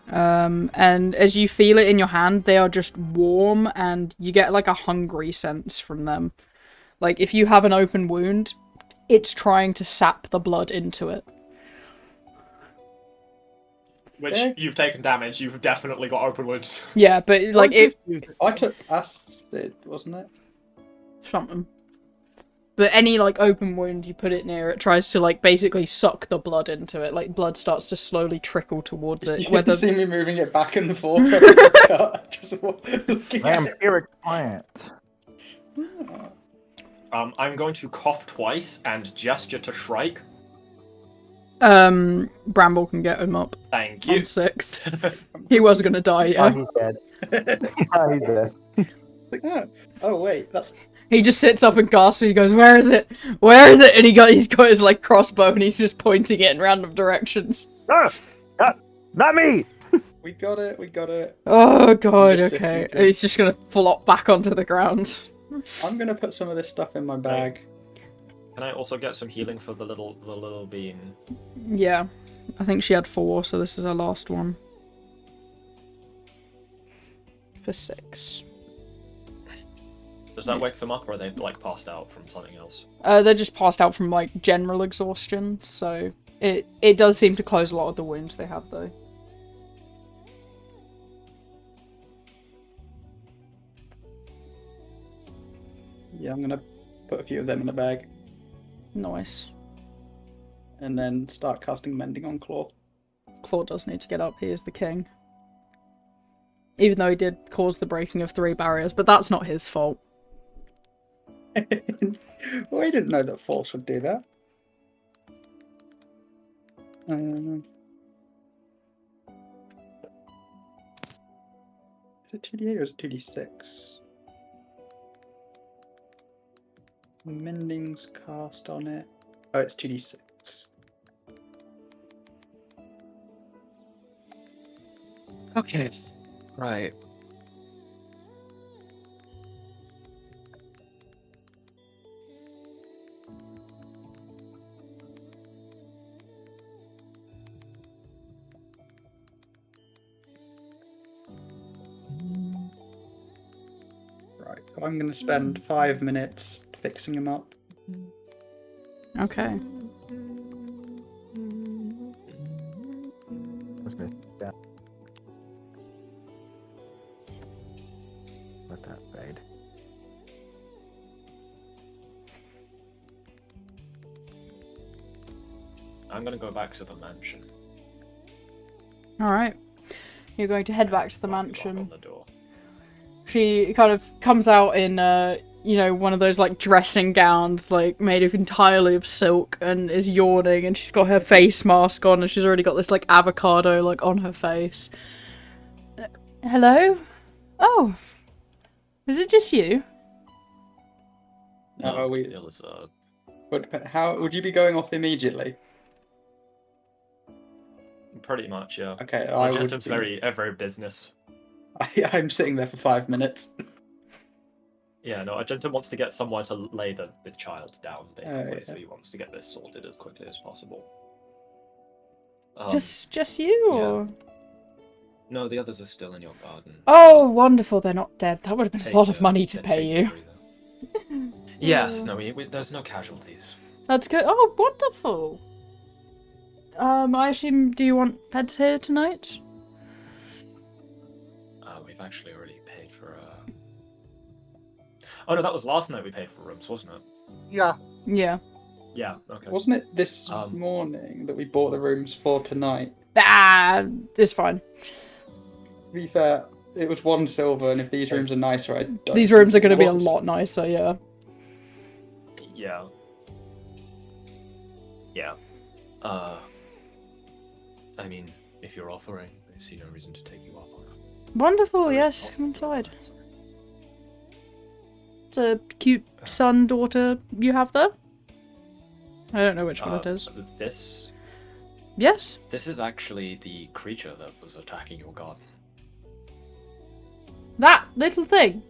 And as you feel it in your hand, they are just warm and you get like a hungry sense from them. Like if you have an open wound, it's trying to sap the blood into it. Which, Yeah. you've taken damage, you've definitely got open wounds. Yeah, but like it I took acid, wasn't it? something. But any like open wound you put it near, it tries to like basically suck the blood into it. Like blood starts to slowly trickle towards it. You Whether see me moving it back and forth. Over the cut, just looking at it. Vampiric plant. I'm going to cough twice and gesture to Shrike. Bramble can get him up Thank you. on 6. He was gonna die, Oh, yeah. he's dead. Yeah, he's dead. Like, oh wait, that's He just sits up and gasps and he goes, "Where is it? Where is it?" And he's got his like crossbow and he's just pointing it in random directions. Ah, not me. we got it. We got it. Oh god, just okay. sifting And he's just gonna flop back onto the ground. I'm gonna put some of this stuff in my bag. Can I also get some healing for the little bean? Yeah. I think she had 4, so this is her last one. For 6. Does that wake them up, or are they like passed out from something else? They're just passed out from like general exhaustion, so it does seem to close a lot of the wounds they have though. Yeah, I'm gonna put a few of them in a bag Nice. and then start casting mending on Claw. Claw does need to get up, he is the king. Even though he did cause the breaking of 3 barriers, but that's not his fault. Well, I didn't know that Force would do that. Is it 2d8 or is it 2d6? Mending's cast on it. Oh, it's 2d6. Okay. Right. Right, so I'm going to spend 5 minutes fixing him up. Okay. Yeah. Let that fade. I'm gonna go back to the mansion. Alright. You're going to head back to the Lock mansion. on the door. She kind of comes out in, one of those, like, dressing gowns, like, made of entirely of silk, and is yawning, and she's got her face mask on, and she's already got this, like, avocado, like, on her face. Hello? Oh. Is it just you? No, we- It was, How would you be going off immediately? pretty much, yeah. Okay, I would. Argentum's Be... very business. I'm sitting there for 5 minutes. Yeah, no, Argentum wants to get somewhere to lay the child down, basically, yeah. so he wants to get this sorted as quickly as possible. Just you, or? No, the others are still in your garden. Oh, wonderful, they're not dead. That would have been Take a lot of the- money to yeah, pay take you. the breather. Yes, no, there's no casualties. That's good. Oh, wonderful. I assume, do you want pets here tonight? We've actually already paid for, Oh no, that was last night we paid for rooms, wasn't it? Yeah. Yeah. Yeah, okay. Wasn't it this Um, morning that we bought the rooms for tonight? Ah, it's fine. To be fair, it was 1 silver, and if these rooms are nicer, I don't These rooms are think going to it be a was. lot nicer, yeah. Yeah. Yeah. I mean, if you're offering, I see no reason to take you up on it. Wonderful, There is yes, an come offer. inside. It's a cute son, daughter you have there? I don't know which one it is. Yes? This is actually the creature that was attacking your garden. That little thing?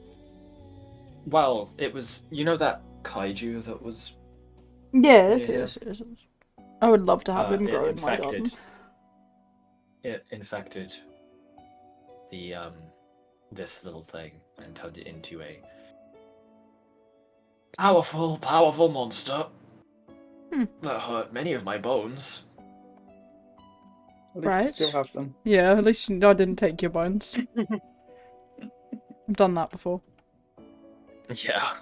Well, it was, you know that kaiju that was Yes, Yeah. yes. I would love to have him it grow in my infected. garden. It infected the this little thing and turned it into a powerful monster that hurt many of my bones. At least you Right. still have them. Yeah, at least I didn't take your bones. I've done that before. Yeah.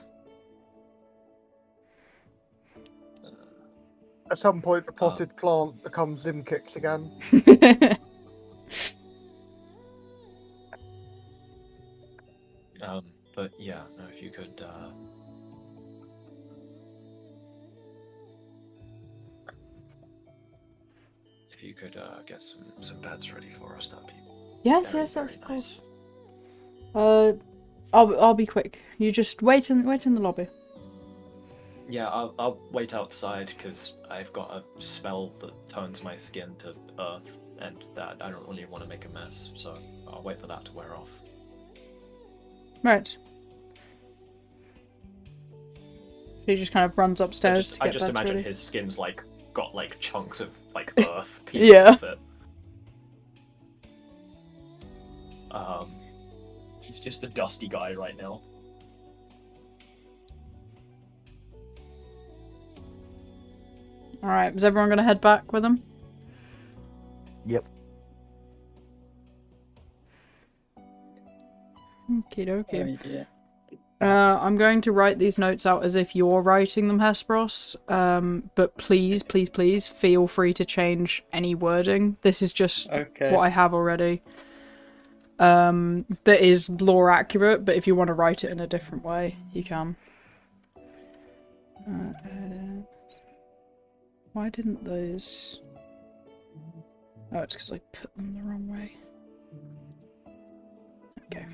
At some point, the potted plant becomes Zimkix again. But yeah, no, if you could get some beds ready for us, that'd be yes, very, yes, very of nice. course. I'll be quick. You just wait in the lobby. Yeah, I'll wait outside because I've got a spell that turns my skin to earth, and that I don't really want to make a mess, so I'll wait for that to wear off. Right. He just kind of runs upstairs to I get just beds imagine ready. his skin's got chunks of earth peeling Yeah. off it. He's just a dusty guy right now. Alright, is everyone gonna head back with him? Yep. Okie dokie. Yeah. I'm going to write these notes out as if you're writing them, Hesperos. But please, please, please feel free to change any wording. This is just Okay. what I have already. That is lore accurate, but if you want to write it in a different way, you can. Edit. Why didn't those... Oh, it's because I put them the wrong way. Okay.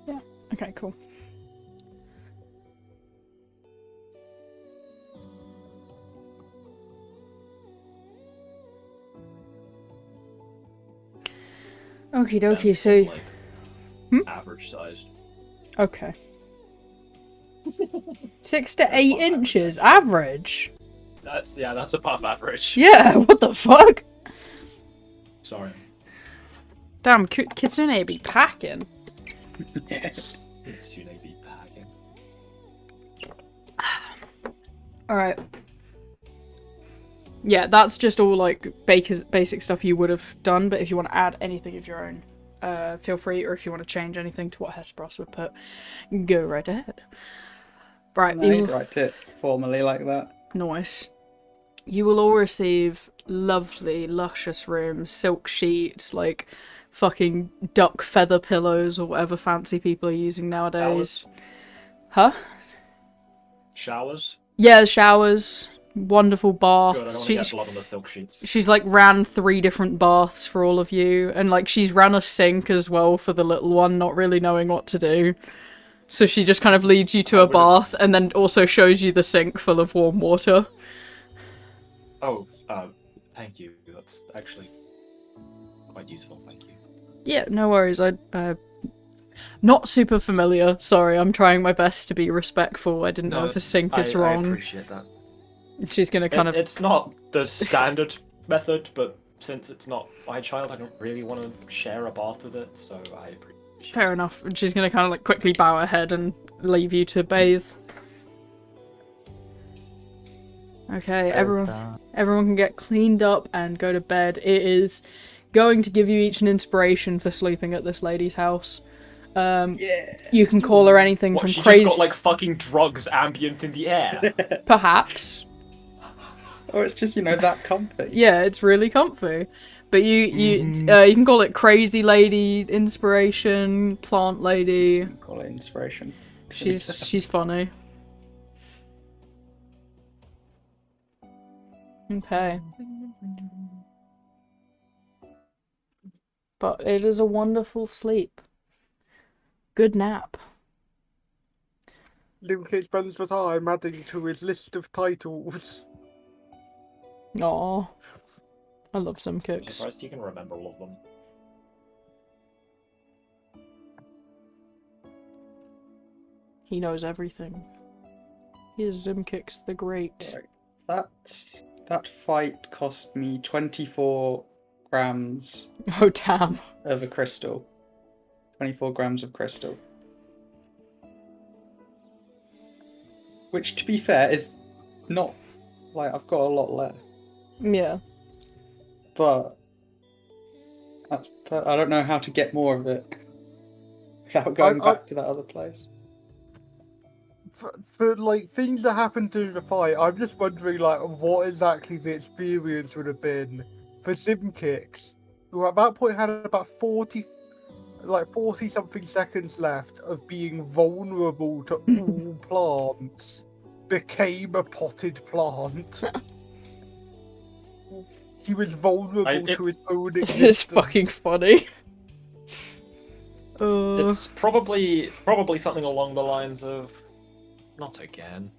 Yeah, okay, cool. Okie dokie, so... Average sized. Okay. 6 to 8 inches, average? That's above average. Yeah, what the fuck? Sorry. Damn, Kitsune be packing. It's too late be packing. Alright. Yeah, that's just all like basic stuff you would have done, but if you want to add anything of your own, feel free, or if you want to change anything to what Hesperos would put, go right ahead. Right, I didn't write it formally like that. Nice. You will all receive lovely, luscious rooms, silk sheets, like fucking duck feather pillows or whatever fancy people are using nowadays. Huh? Showers? Yeah, showers, wonderful baths. Good, I don't want to get blood on the silk sheets. She's like ran 3 different baths for all of you, and like she's ran a sink as well for the little one, not really knowing what to do. So she just kind of leads you to a bath and then also shows you the sink full of warm water. Oh, thank you. That's actually quite useful, thank you. Yeah, no worries. Not super familiar. Sorry, I'm trying my best to be respectful. I didn't know if a sink is wrong. I appreciate that. She's gonna kind of... It's not the standard method, but since it's not my child, I don't really want to share a bath with it, so I appreciate it. Fair enough. And she's gonna kind of like quickly bow her head and leave you to bathe. Okay, everyone can get cleaned up and go to bed. It is going to give you each an inspiration for sleeping at this lady's house. Yeah. You can call her anything What, from she crazy. just got like fucking drugs ambient in the air? Perhaps. Or it's just, that comfy. Yeah, it's really comfy. But you can call it crazy lady, inspiration, plant lady. Call it inspiration. She's funny. Okay. But it is a wonderful sleep. Good nap. Limkit spends the time adding to his list of titles. Aw. I love some I'm cooks. surprised you can remember all of them. He knows everything. He is Zimkix the Great. Right. That fight cost me 24 grams Oh, damn. of a crystal. 24 grams of crystal. Which, to be fair, is not... Like, I've got a lot left. Yeah. But... I don't know how to get more of it. Without going back to that other place. For like things that happened during the fight, I'm just wondering like what exactly the experience would have been for Zimkix, who at that point had about 40 something seconds left of being vulnerable to all plants, became a potted plant. He was vulnerable to his own existence. It's fucking funny. It's probably something along the lines of, not again.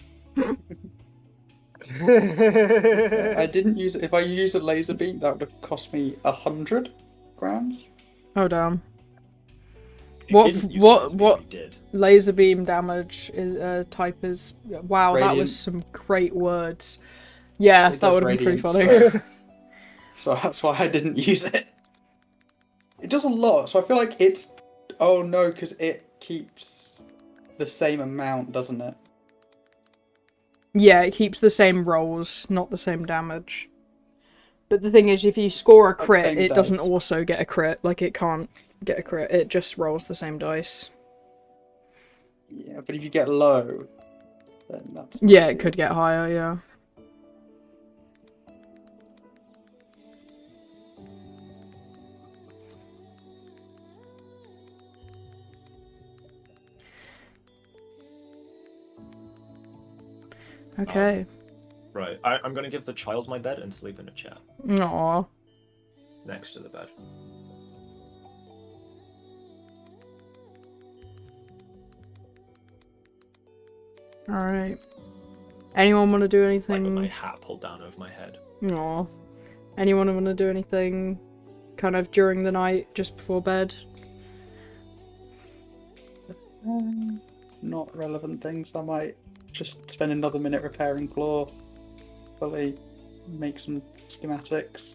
I didn't use it. If I use a laser beam, that would have cost me 100 grams. Oh, damn. You What didn't use laser beam, you did. laser beam damage is type is? Wow, Radiant. that was some great words. Yeah, It that does would have been pretty radiant, funny. So that's why I didn't use it. It does a lot, so I feel like it's... Oh no, because it keeps the same amount, doesn't it? Yeah, it keeps the same rolls, not the same damage. But the thing is, if you score a crit, same it doesn't dice. also get a crit. Like, it can't get a crit. It just rolls the same dice. Yeah, but if you get low, then that's... Yeah, it could get higher, yeah. Okay. Right, I'm gonna give the child my bed and sleep in a chair Aww. next to the bed. Alright. Anyone want to do Like with my anything? hat pulled down over my head. Aw. Anyone want to do anything kind of during the night, just before bed? Not relevant things. I might just spend another minute repairing Claw. Probably make some schematics.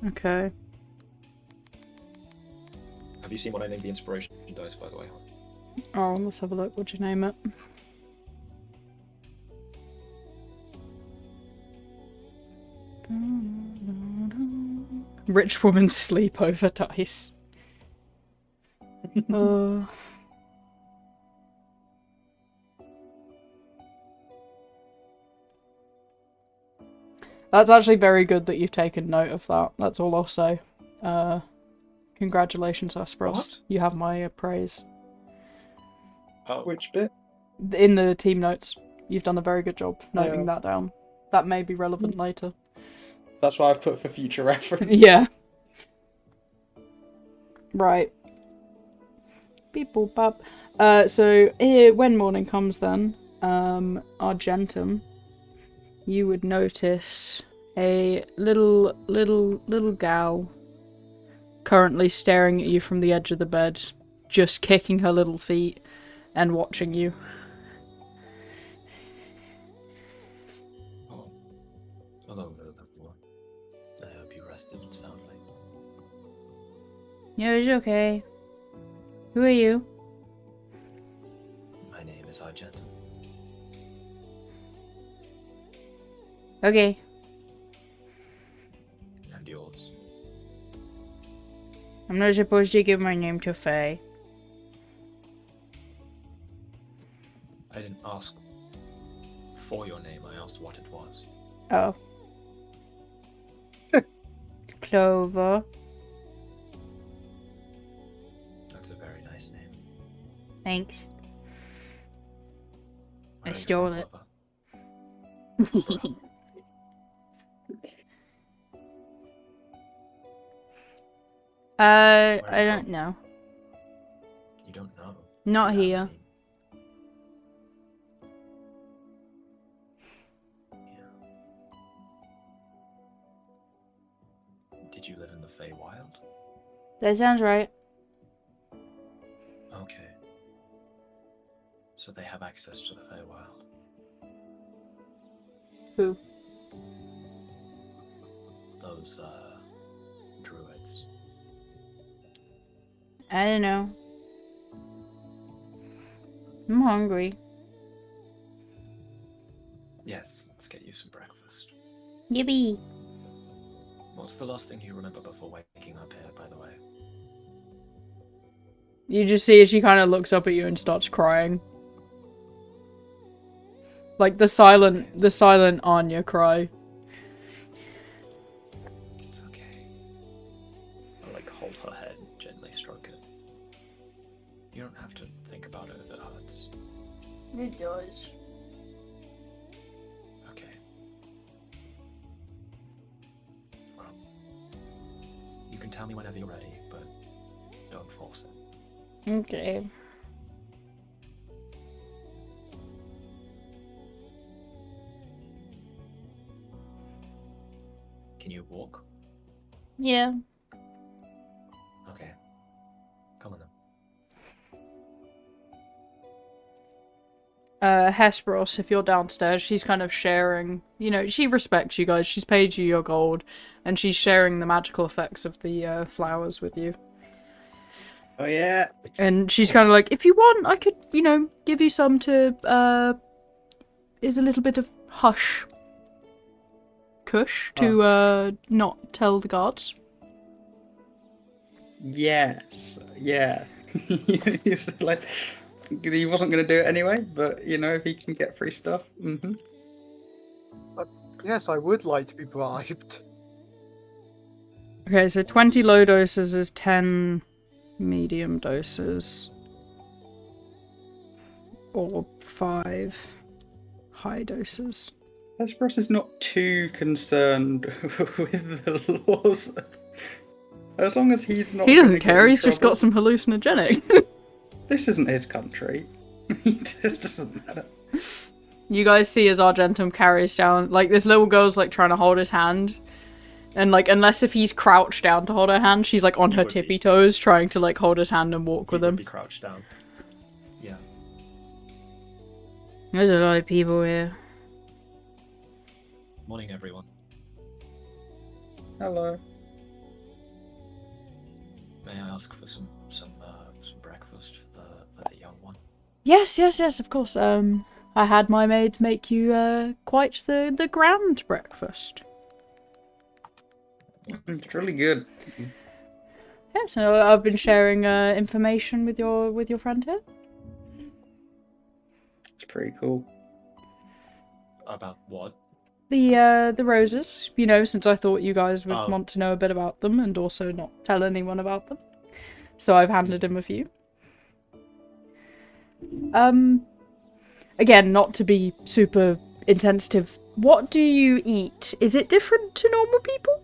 Okay. Have you seen what I named the inspiration dice, by the way? Oh, let's have a look. What'd you name it? Rich woman sleepover dice. That's actually very good that you've taken note of that. That's all I'll say. Congratulations, Asperos. What? You have my praise. Oh, Which bit? In the team notes, you've done a very good job noting Yeah. that down. That may be relevant later. That's what I've put for future reference. Yeah. Right. Beep boop bop. So when morning comes then, Argentum, you would notice a little gal currently staring at you from the edge of the bed, just kicking her little feet and watching you. oh. Hello, everyone. I hope you rested soundly. No, it's okay. Who are you? My name is Argentum. Okay. And yours. I'm not supposed to give my name to Faye. I didn't ask for your name, I asked what it was. Oh. Clover. That's a very nice name. Thanks. Where are you stole from, it. Clover? I are you don't from? know. You don't know. Not Do you here. have any- Yeah. Did you live in the Feywild? That sounds right. Okay. So they have access to the Feywild. Who? Those, druids. I don't know. I'm hungry. Yes, let's get you some breakfast. Yippee. What's the last thing you remember before waking up here, by the way? You just see as she kind of looks up at you and starts crying. Like the silent Anya cry. It's okay. I'll, like, hold her head and gently stroke it. You don't have to think about it if it hurts. It does. Okay. Well, you can tell me whenever you're ready, but don't force it. Okay. Can you walk? Yeah. Okay. Come on then. Hesperos, if you're downstairs, she's kind of sharing, you know, she respects you guys, she's paid you your gold, and she's sharing the magical effects of the flowers with you. Oh yeah. And she's kind of like, if you want, I could, you know, give you some to, is a little bit of hush. Cush to, not tell the guards. Yes. Yeah. He's like, he wasn't going to do it anyway, but you know, if he can get free stuff. Mm-hmm. Yes, I would like to be bribed. Okay, so 20 low doses is 10 medium doses. Or 5 high doses. Hesperos is not too concerned with the laws. As long as he's not. He gonna doesn't get care, in he's just got trouble. some hallucinogenic. This isn't his country. It doesn't matter. You guys see as Argentum carries down, like, this little girl's, like, trying to hold his hand. And, like, unless if he's crouched down to hold her hand, she's, like, on He her would be. tippy toes trying to, like, hold his hand and walk He with would him. be crouched down. Yeah. There's a lot of people here. Morning, everyone. Hello. May I ask for some breakfast for the young one? Yes, of course. I had my maids make you, quite the grand breakfast. It's really good. Yeah, so I've been sharing, information with your friend here. It's pretty cool. About what? The roses, you know, since I thought you guys would Oh. want to know a bit about them and also not tell anyone about them. So I've handed him a few. Again, not to be super insensitive, what do you eat? Is it different to normal people?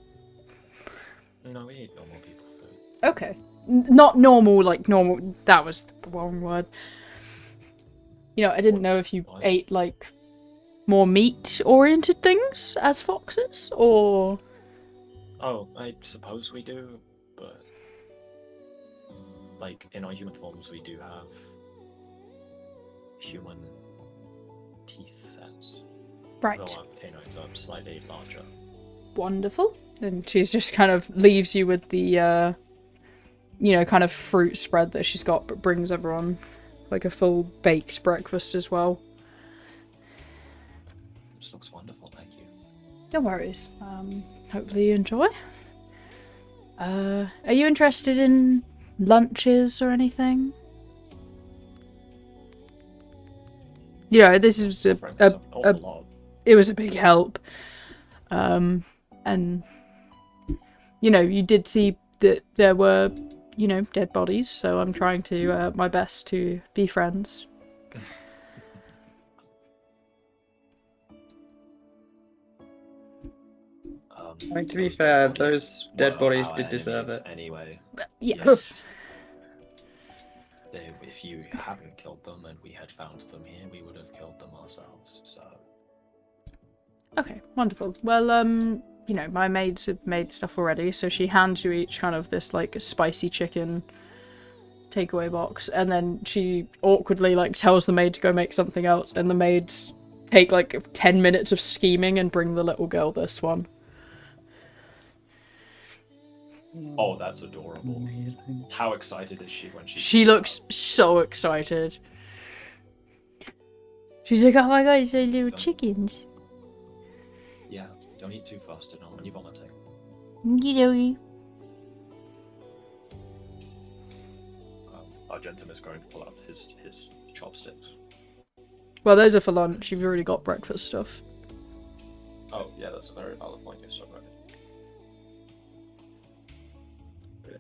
No, we eat normal people food. Okay. Not normal, like normal, that was the wrong word. You know, I didn't know if you What? ate, like, more meat-oriented things as foxes, or... Oh, I suppose we do, but like in our human forms, we do have human teeth sets. Right. Though our canines are slightly larger. Wonderful. And she's just kind of leaves you with the, you know, kind of fruit spread that she's got, but brings everyone, like, a full baked breakfast as well. This looks wonderful, thank you. No worries. Hopefully you enjoy. Are you interested in lunches or anything? You know, this is Frankly, it's an awful lot. it was a big help. And you know, you did see that there were, you know, dead bodies, so I'm trying to my best to be friends. I mean, to be fair, those dead bodies did deserve it. Anyway, Yes. If you hadn't killed them and we had found them here, we would have killed them ourselves. So. Okay, wonderful. Well, you know, my maids have made stuff already, so she hands you each kind of this like spicy chicken takeaway box, and then she awkwardly like tells the maid to go make something else, and the maids take like 10 minutes of scheming and bring the little girl this one. Oh, that's adorable. Amazing. How excited is she when she? She looks so excited. She's like, oh my god, it's like little chickens. Yeah, don't eat too fast, you know, when you're vomiting. Our gentleman is going to pull out his chopsticks. Well, those are for lunch. You've already got breakfast stuff. Oh, yeah, that's a very valid point. You're so right.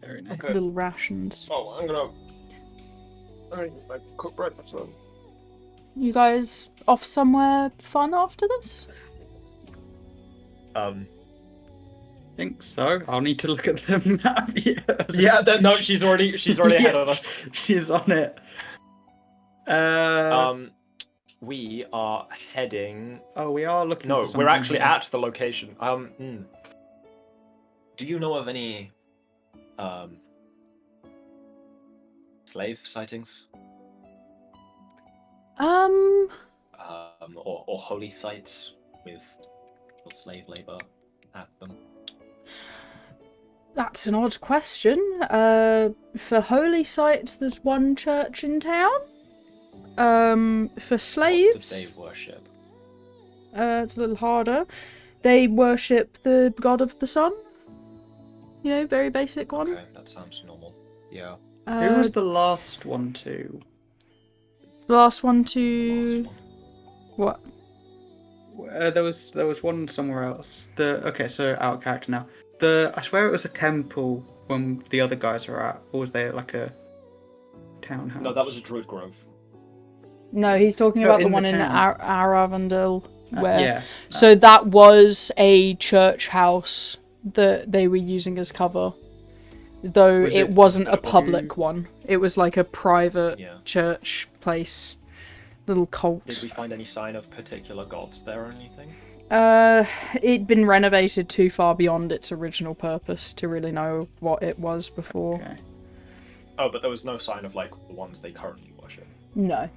Very nice. Okay. Little rations. Oh, I'm gonna cook breakfast then. You guys off somewhere fun after this? I think so. I'll need to look at the map. Yeah, no, she's already ahead of us. She's on it. We are heading. Oh, we are looking. No, for we're something actually here. at the location. Do you know of any slave sightings? Or holy sites with slave labor at them? That's an odd question. For holy sites, there's one church in town. For slaves, What do they worship? it's a little harder. They worship the god of the sun. You know, very basic one. Okay, that sounds normal. Yeah. Who was the last one to? The last one to Last one. what? There was one somewhere else. Okay, so out of character now. I swear it was a temple when the other guys were at, or was there like a townhouse? No, that was a Druid Grove. No, he's talking No, about the in the one in town. Aravandil. Where? Yeah. So that was a church house that they were using as cover, though Was it it- wasn't a was you- public one. It was like a private Yeah. church place, little cult. Did we find any sign of particular gods there or anything? It'd been renovated too far beyond its original purpose to really know what it was before. Okay. Oh, but there was no sign of like the ones they currently worship. No.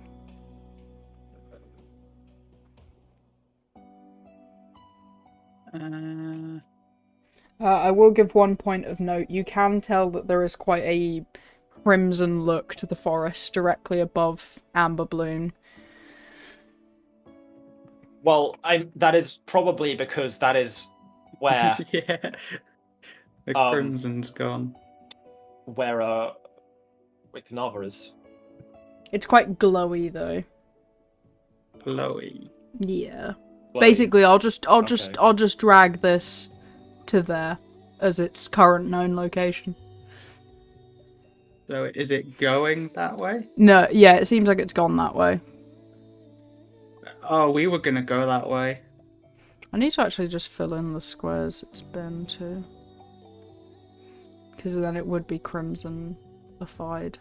I will give one point of note. You can tell that there is quite a crimson look to the forest directly above Amberbloom. Well, that is probably because that is where Yeah. The Um, crimson's gone. Wickanava is. It's quite glowy though. Glowy. Yeah. Well, Basically, I'll just Okay. drag this to there as its current known location. So is it going that way? No, yeah, it seems like it's gone that way. Oh, we were gonna go that way. I need to actually just fill in the squares it's been to. Because then it would be crimson-ified.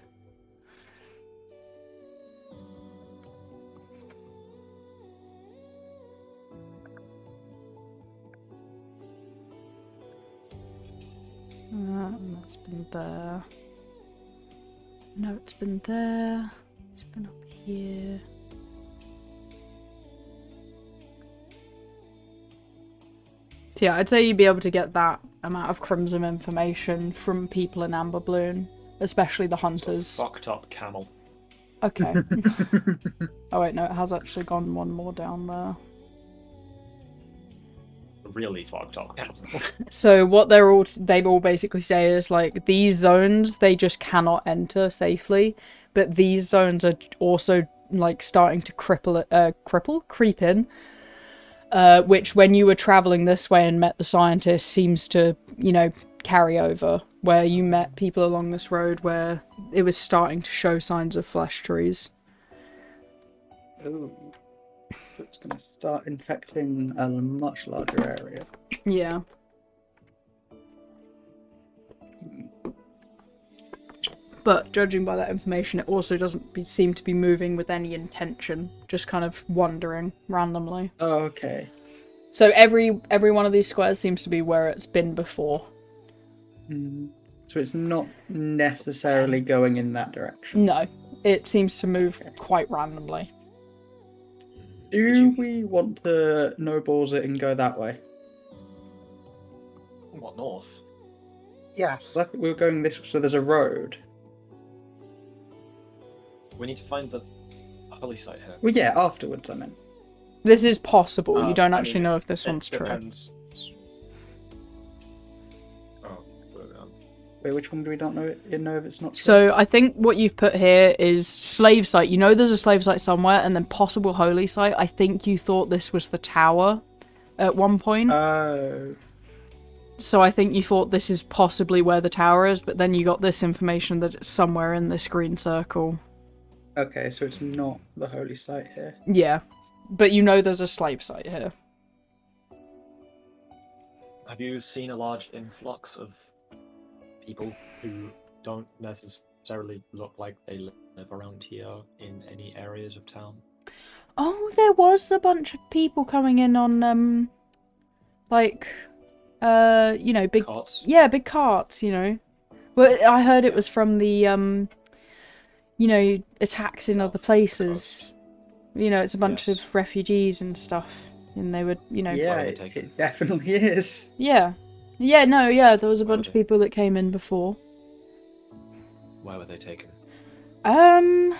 That's been there. No, it's been there. It's been up here. So yeah, I'd say you'd be able to get that amount of crimson information from people in Amberbloom, especially the It's a hunters. fucked up camel. Okay. Oh wait, no, it has actually gone one more down there. Really fucked up camel. So what they all basically say is like these zones they just cannot enter safely, but these zones are also like starting to creep in. Which, when you were traveling this way and met the scientist, seems to, carry over. Where you met people along this road where it was starting to show signs of flesh trees. Oh. So it's going to start infecting a much larger area. Yeah. But judging by that information, it also doesn't seem to be moving with any intention, just kind of wandering randomly. Oh, okay. So every one of these squares seems to be where it's been before. So it's not necessarily going in that direction. No, it seems to move quite randomly. Do we want to no-balls it and go that way? What, north? Yes. So we're going this, so there's a road. We need to find the holy site here. Well, yeah, afterwards, I meant. This is possible. You don't I actually mean, know if this it one's true. depends. Oh, Wait, which one do we not know if it's not true? So I think what you've put here is slave site. You know there's a slave site somewhere, and then possible holy site. I think you thought this was the tower at one point. Oh. So I think you thought this is possibly where the tower is, but then you got this information that it's somewhere in this green circle. Okay, so it's not the holy site here. Yeah, but you know there's a slave site here. Have you seen a large influx of people who don't necessarily look like they live around here in any areas of town? Oh, there was a bunch of people coming in on, big... Carts? Yeah, big carts, Well, I heard it was from the, attacks in other places. It's a bunch of refugees and stuff. And they would, Yeah, it definitely is. Yeah. Yeah, no, yeah, there was a bunch of people that came in before. Where were they taken? I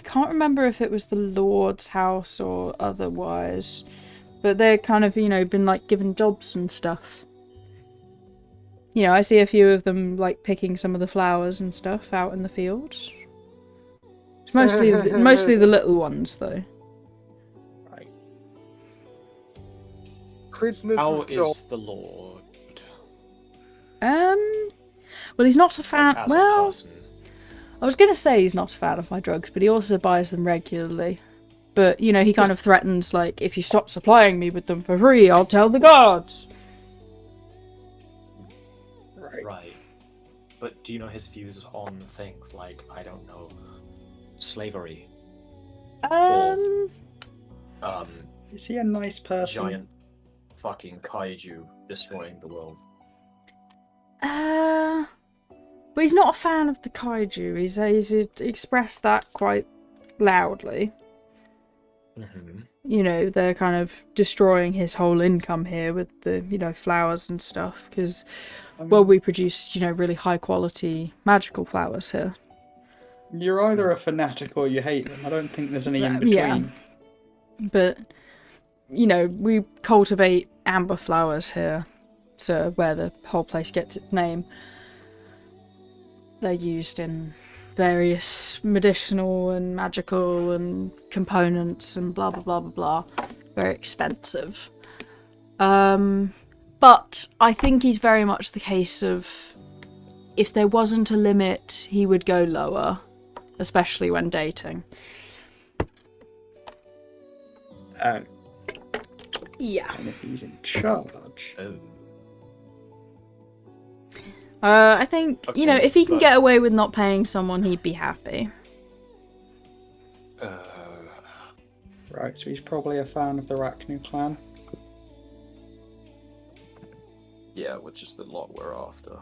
can't remember if it was the Lord's house or otherwise. But they're kind of, been, given jobs and stuff. I see a few of them, picking some of the flowers and stuff out in the fields. It's mostly the little ones, though. Right. Prisoners How with jobs. is the Lord? Well, he's not a fan. As a Well, person? I was going to say he's not a fan of my drugs, but he also buys them regularly. But, he kind of threatens, if you stop supplying me with them for free, I'll tell the guards. Right. But do you know his views on things like, I don't know, slavery? Is he a nice person? Giant fucking kaiju destroying the world. But he's not a fan of the kaiju. He's expressed that quite loudly. Mm-hmm. They're kind of destroying his whole income here with the, flowers and stuff. Because, we produce, really high quality magical flowers here. You're either a fanatic or you hate them. I don't think there's any in between. Yeah. But, we cultivate amber flowers here. So, where the whole place gets its name. They're used in various medicinal and magical and components and blah blah blah blah blah. Very expensive. But I think he's very much the case of, if there wasn't a limit, he would go lower, especially when dating. Yeah. And if he's in charge. Oh. I think, Okay, if he can but- get away with not paying someone, he'd be happy. Right, so he's probably a fan of the Arachnu clan. Yeah, which is the lot we're after.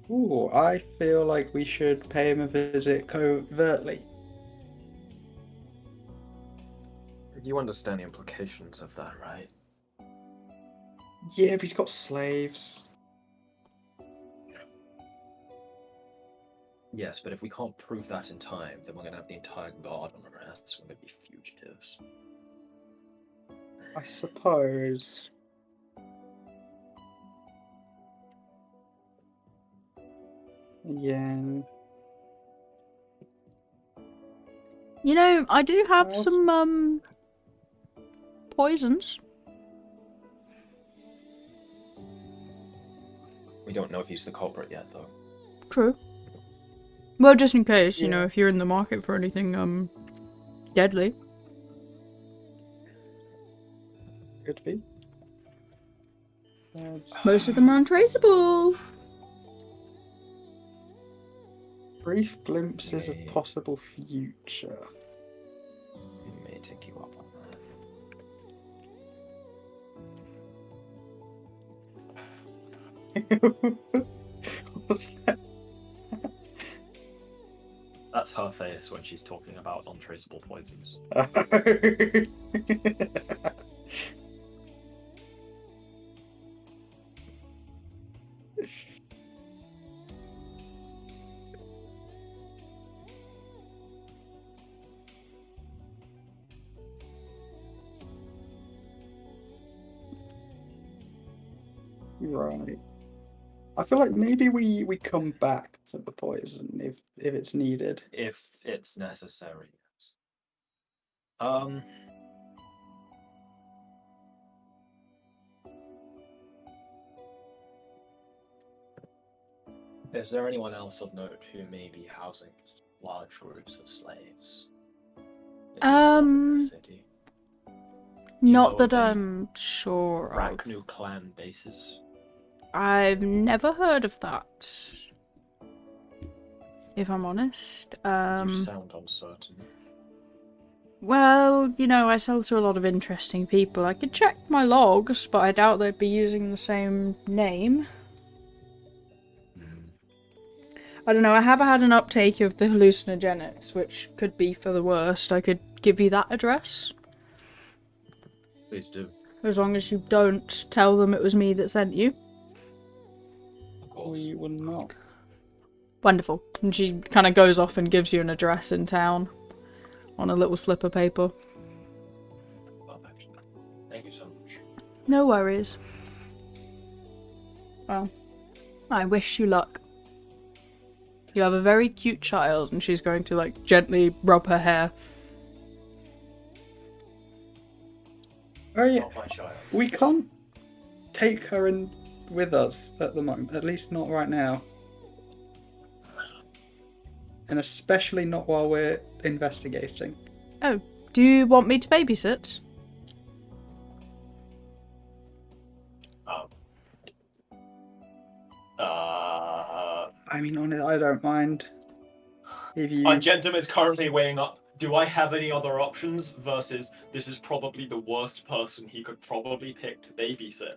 Ooh, I feel like we should pay him a visit covertly. You understand the implications of that, right? Yeah, but he's got slaves. Yes, but if we can't prove that in time, then we're going to have the entire guard on our hands. We're going to be fugitives. I suppose. Yeah. You know, I do have What else? some poisons. We don't know if he's the culprit yet, though. True. Well, just in case, you know, Yeah. if you're in the market for anything deadly. Could be. There's Most of them are untraceable. brief glimpses of Yeah. possible future. We may take you up on that. What's that? That's her face when she's talking about untraceable poisons. Right. I feel like maybe we come back for the poison if it's needed. If it's necessary, yes. Is there anyone else of note who may be housing large groups of slaves? In the city? you Not know that of any I'm sure of. Racknu clan bases? I've never heard of that. If I'm honest. You sound uncertain. Well, you know, I sell to a lot of interesting people. I could check my logs, but I doubt they'd be using the same name. I don't know, I have had an uptake of the hallucinogenics, which could be for the worst. I could give you that address. Please do. As long as you don't tell them it was me that sent you. Of course. We will not. Wonderful. And she kind of goes off and gives you an address in town on a little slip of paper. Perfect. Thank you so much. No worries. Well, I wish you luck. You have a very cute child, and she's going to, like, gently rub her hair. Oh yeah, Not my child. we can't take her in with us at the moment. At least not right now. And especially not while we're investigating. Oh, do you want me to babysit? I mean, honestly, I don't mind. If you... Argentum is currently weighing up. Do I have any other options? Versus, this is probably the worst person he could probably pick to babysit.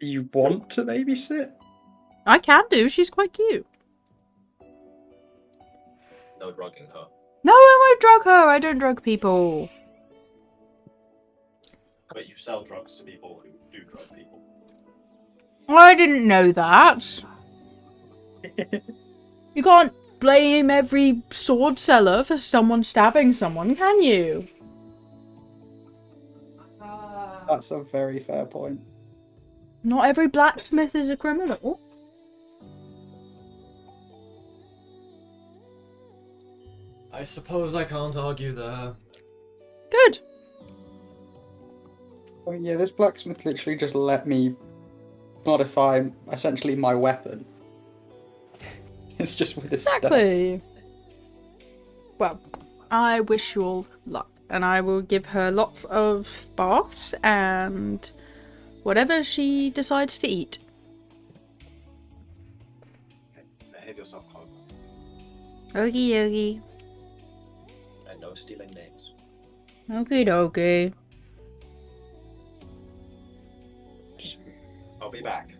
You want to babysit? I can do, she's quite cute. No drugging her. No, I won't drug her, I don't drug people. But you sell drugs to people who do drug people. I didn't know that. You can't blame every sword seller for someone stabbing someone, can you? That's a very fair point. Not every blacksmith is a criminal. I suppose I can't argue there. Good. I mean, yeah, this blacksmith literally just let me modify essentially my weapon. It's just with his stuff. Exactly. Well, I wish you all luck, and I will give her lots of baths and whatever she decides to eat. Behave yourself, Clover. Okie dokie. And no stealing names. Okie dokie. I'll be back.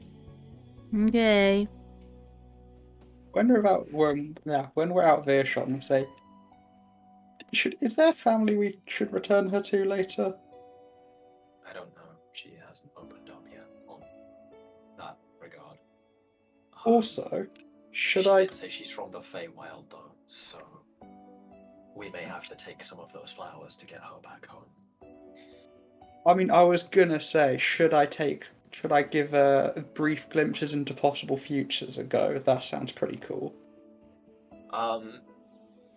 Okay. When we're out of earshot, and we say, is there a family we should return her to later? I don't know. She hasn't opened up yet on that regard. Also, should she I? did say she's from the Feywild, though, so we may have to take some of those flowers to get her back home. I mean, I was gonna say, should I take should I give brief glimpses into possible futures a go? That sounds pretty cool.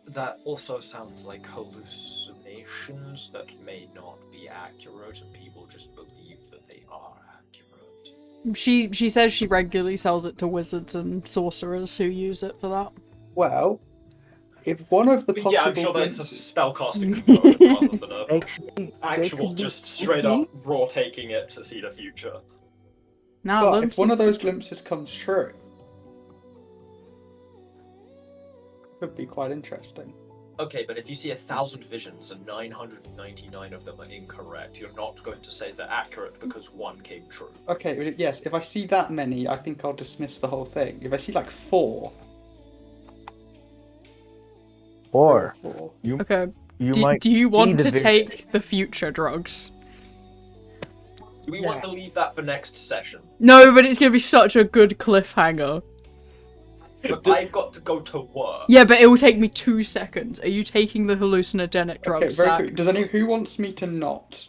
That also sounds like hallucinations that may not be accurate, and people just believe that they are accurate. She says she regularly sells it to wizards and sorcerers who use it for that. Well, if one of the possible Yeah, I'm sure that's a glimpses... spellcasting component rather than a They actual could be just straight up raw taking it to see the future. Now, But if one of those glimpses comes true, it could be quite interesting. Okay, but if you see 1,000 visions and 999 of them are incorrect, you're not going to say they're accurate because one came true. Okay, but yes, if I see that many, I think I'll dismiss the whole thing. If I see like 4... Or four. okay. you Do, might. do you see want the to vision. take the future drugs? Do we want to leave that for next session? No, but it's gonna be such a good cliffhanger. But I've got to go to work. Yeah, but it will take me 2 seconds. Are you taking the hallucinogenic drugs, Okay, very Zach? quick. Who wants me to not?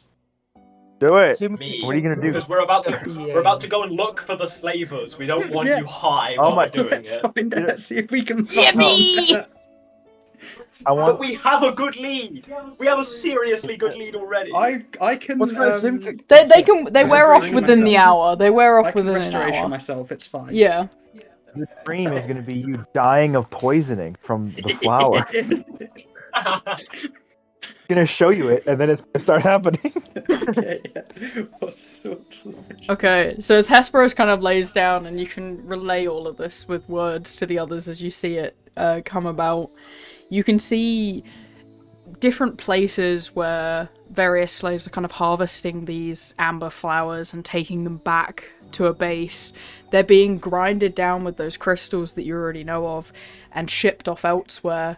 Do it. Me. What are you gonna do? Because we're about to go and look for the slavers. We don't want Yeah. you high Oh while my- we're doing Let's it. find out, see if we can Yippee! find out. I But want. we have a good lead. We have a seriously good lead already. I can. What's my Zimkick? They wear off Restoration within the myself. hour. They wear I off can within an restoration hour. myself. It's fine. Yeah. The dream is gonna be you dying of poisoning from the flower. Gonna show you it, and then it's gonna start happening. Okay, yeah. What's the Okay, so as Hesperos kind of lays down, and you can relay all of this with words to the others as you see it come about, you can see different places where various slaves are kind of harvesting these amber flowers and taking them back to a base. They're being grinded down with those crystals that you already know of and shipped off elsewhere.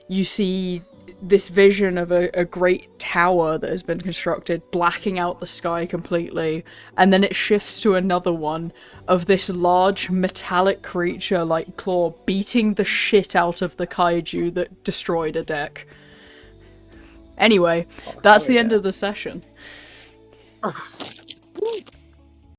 You see this vision of a great tower that has been constructed, blacking out the sky completely, and then it shifts to another one of this large metallic creature like Claw beating the shit out of the Kaiju that destroyed a deck. Anyway, that's the end of the session.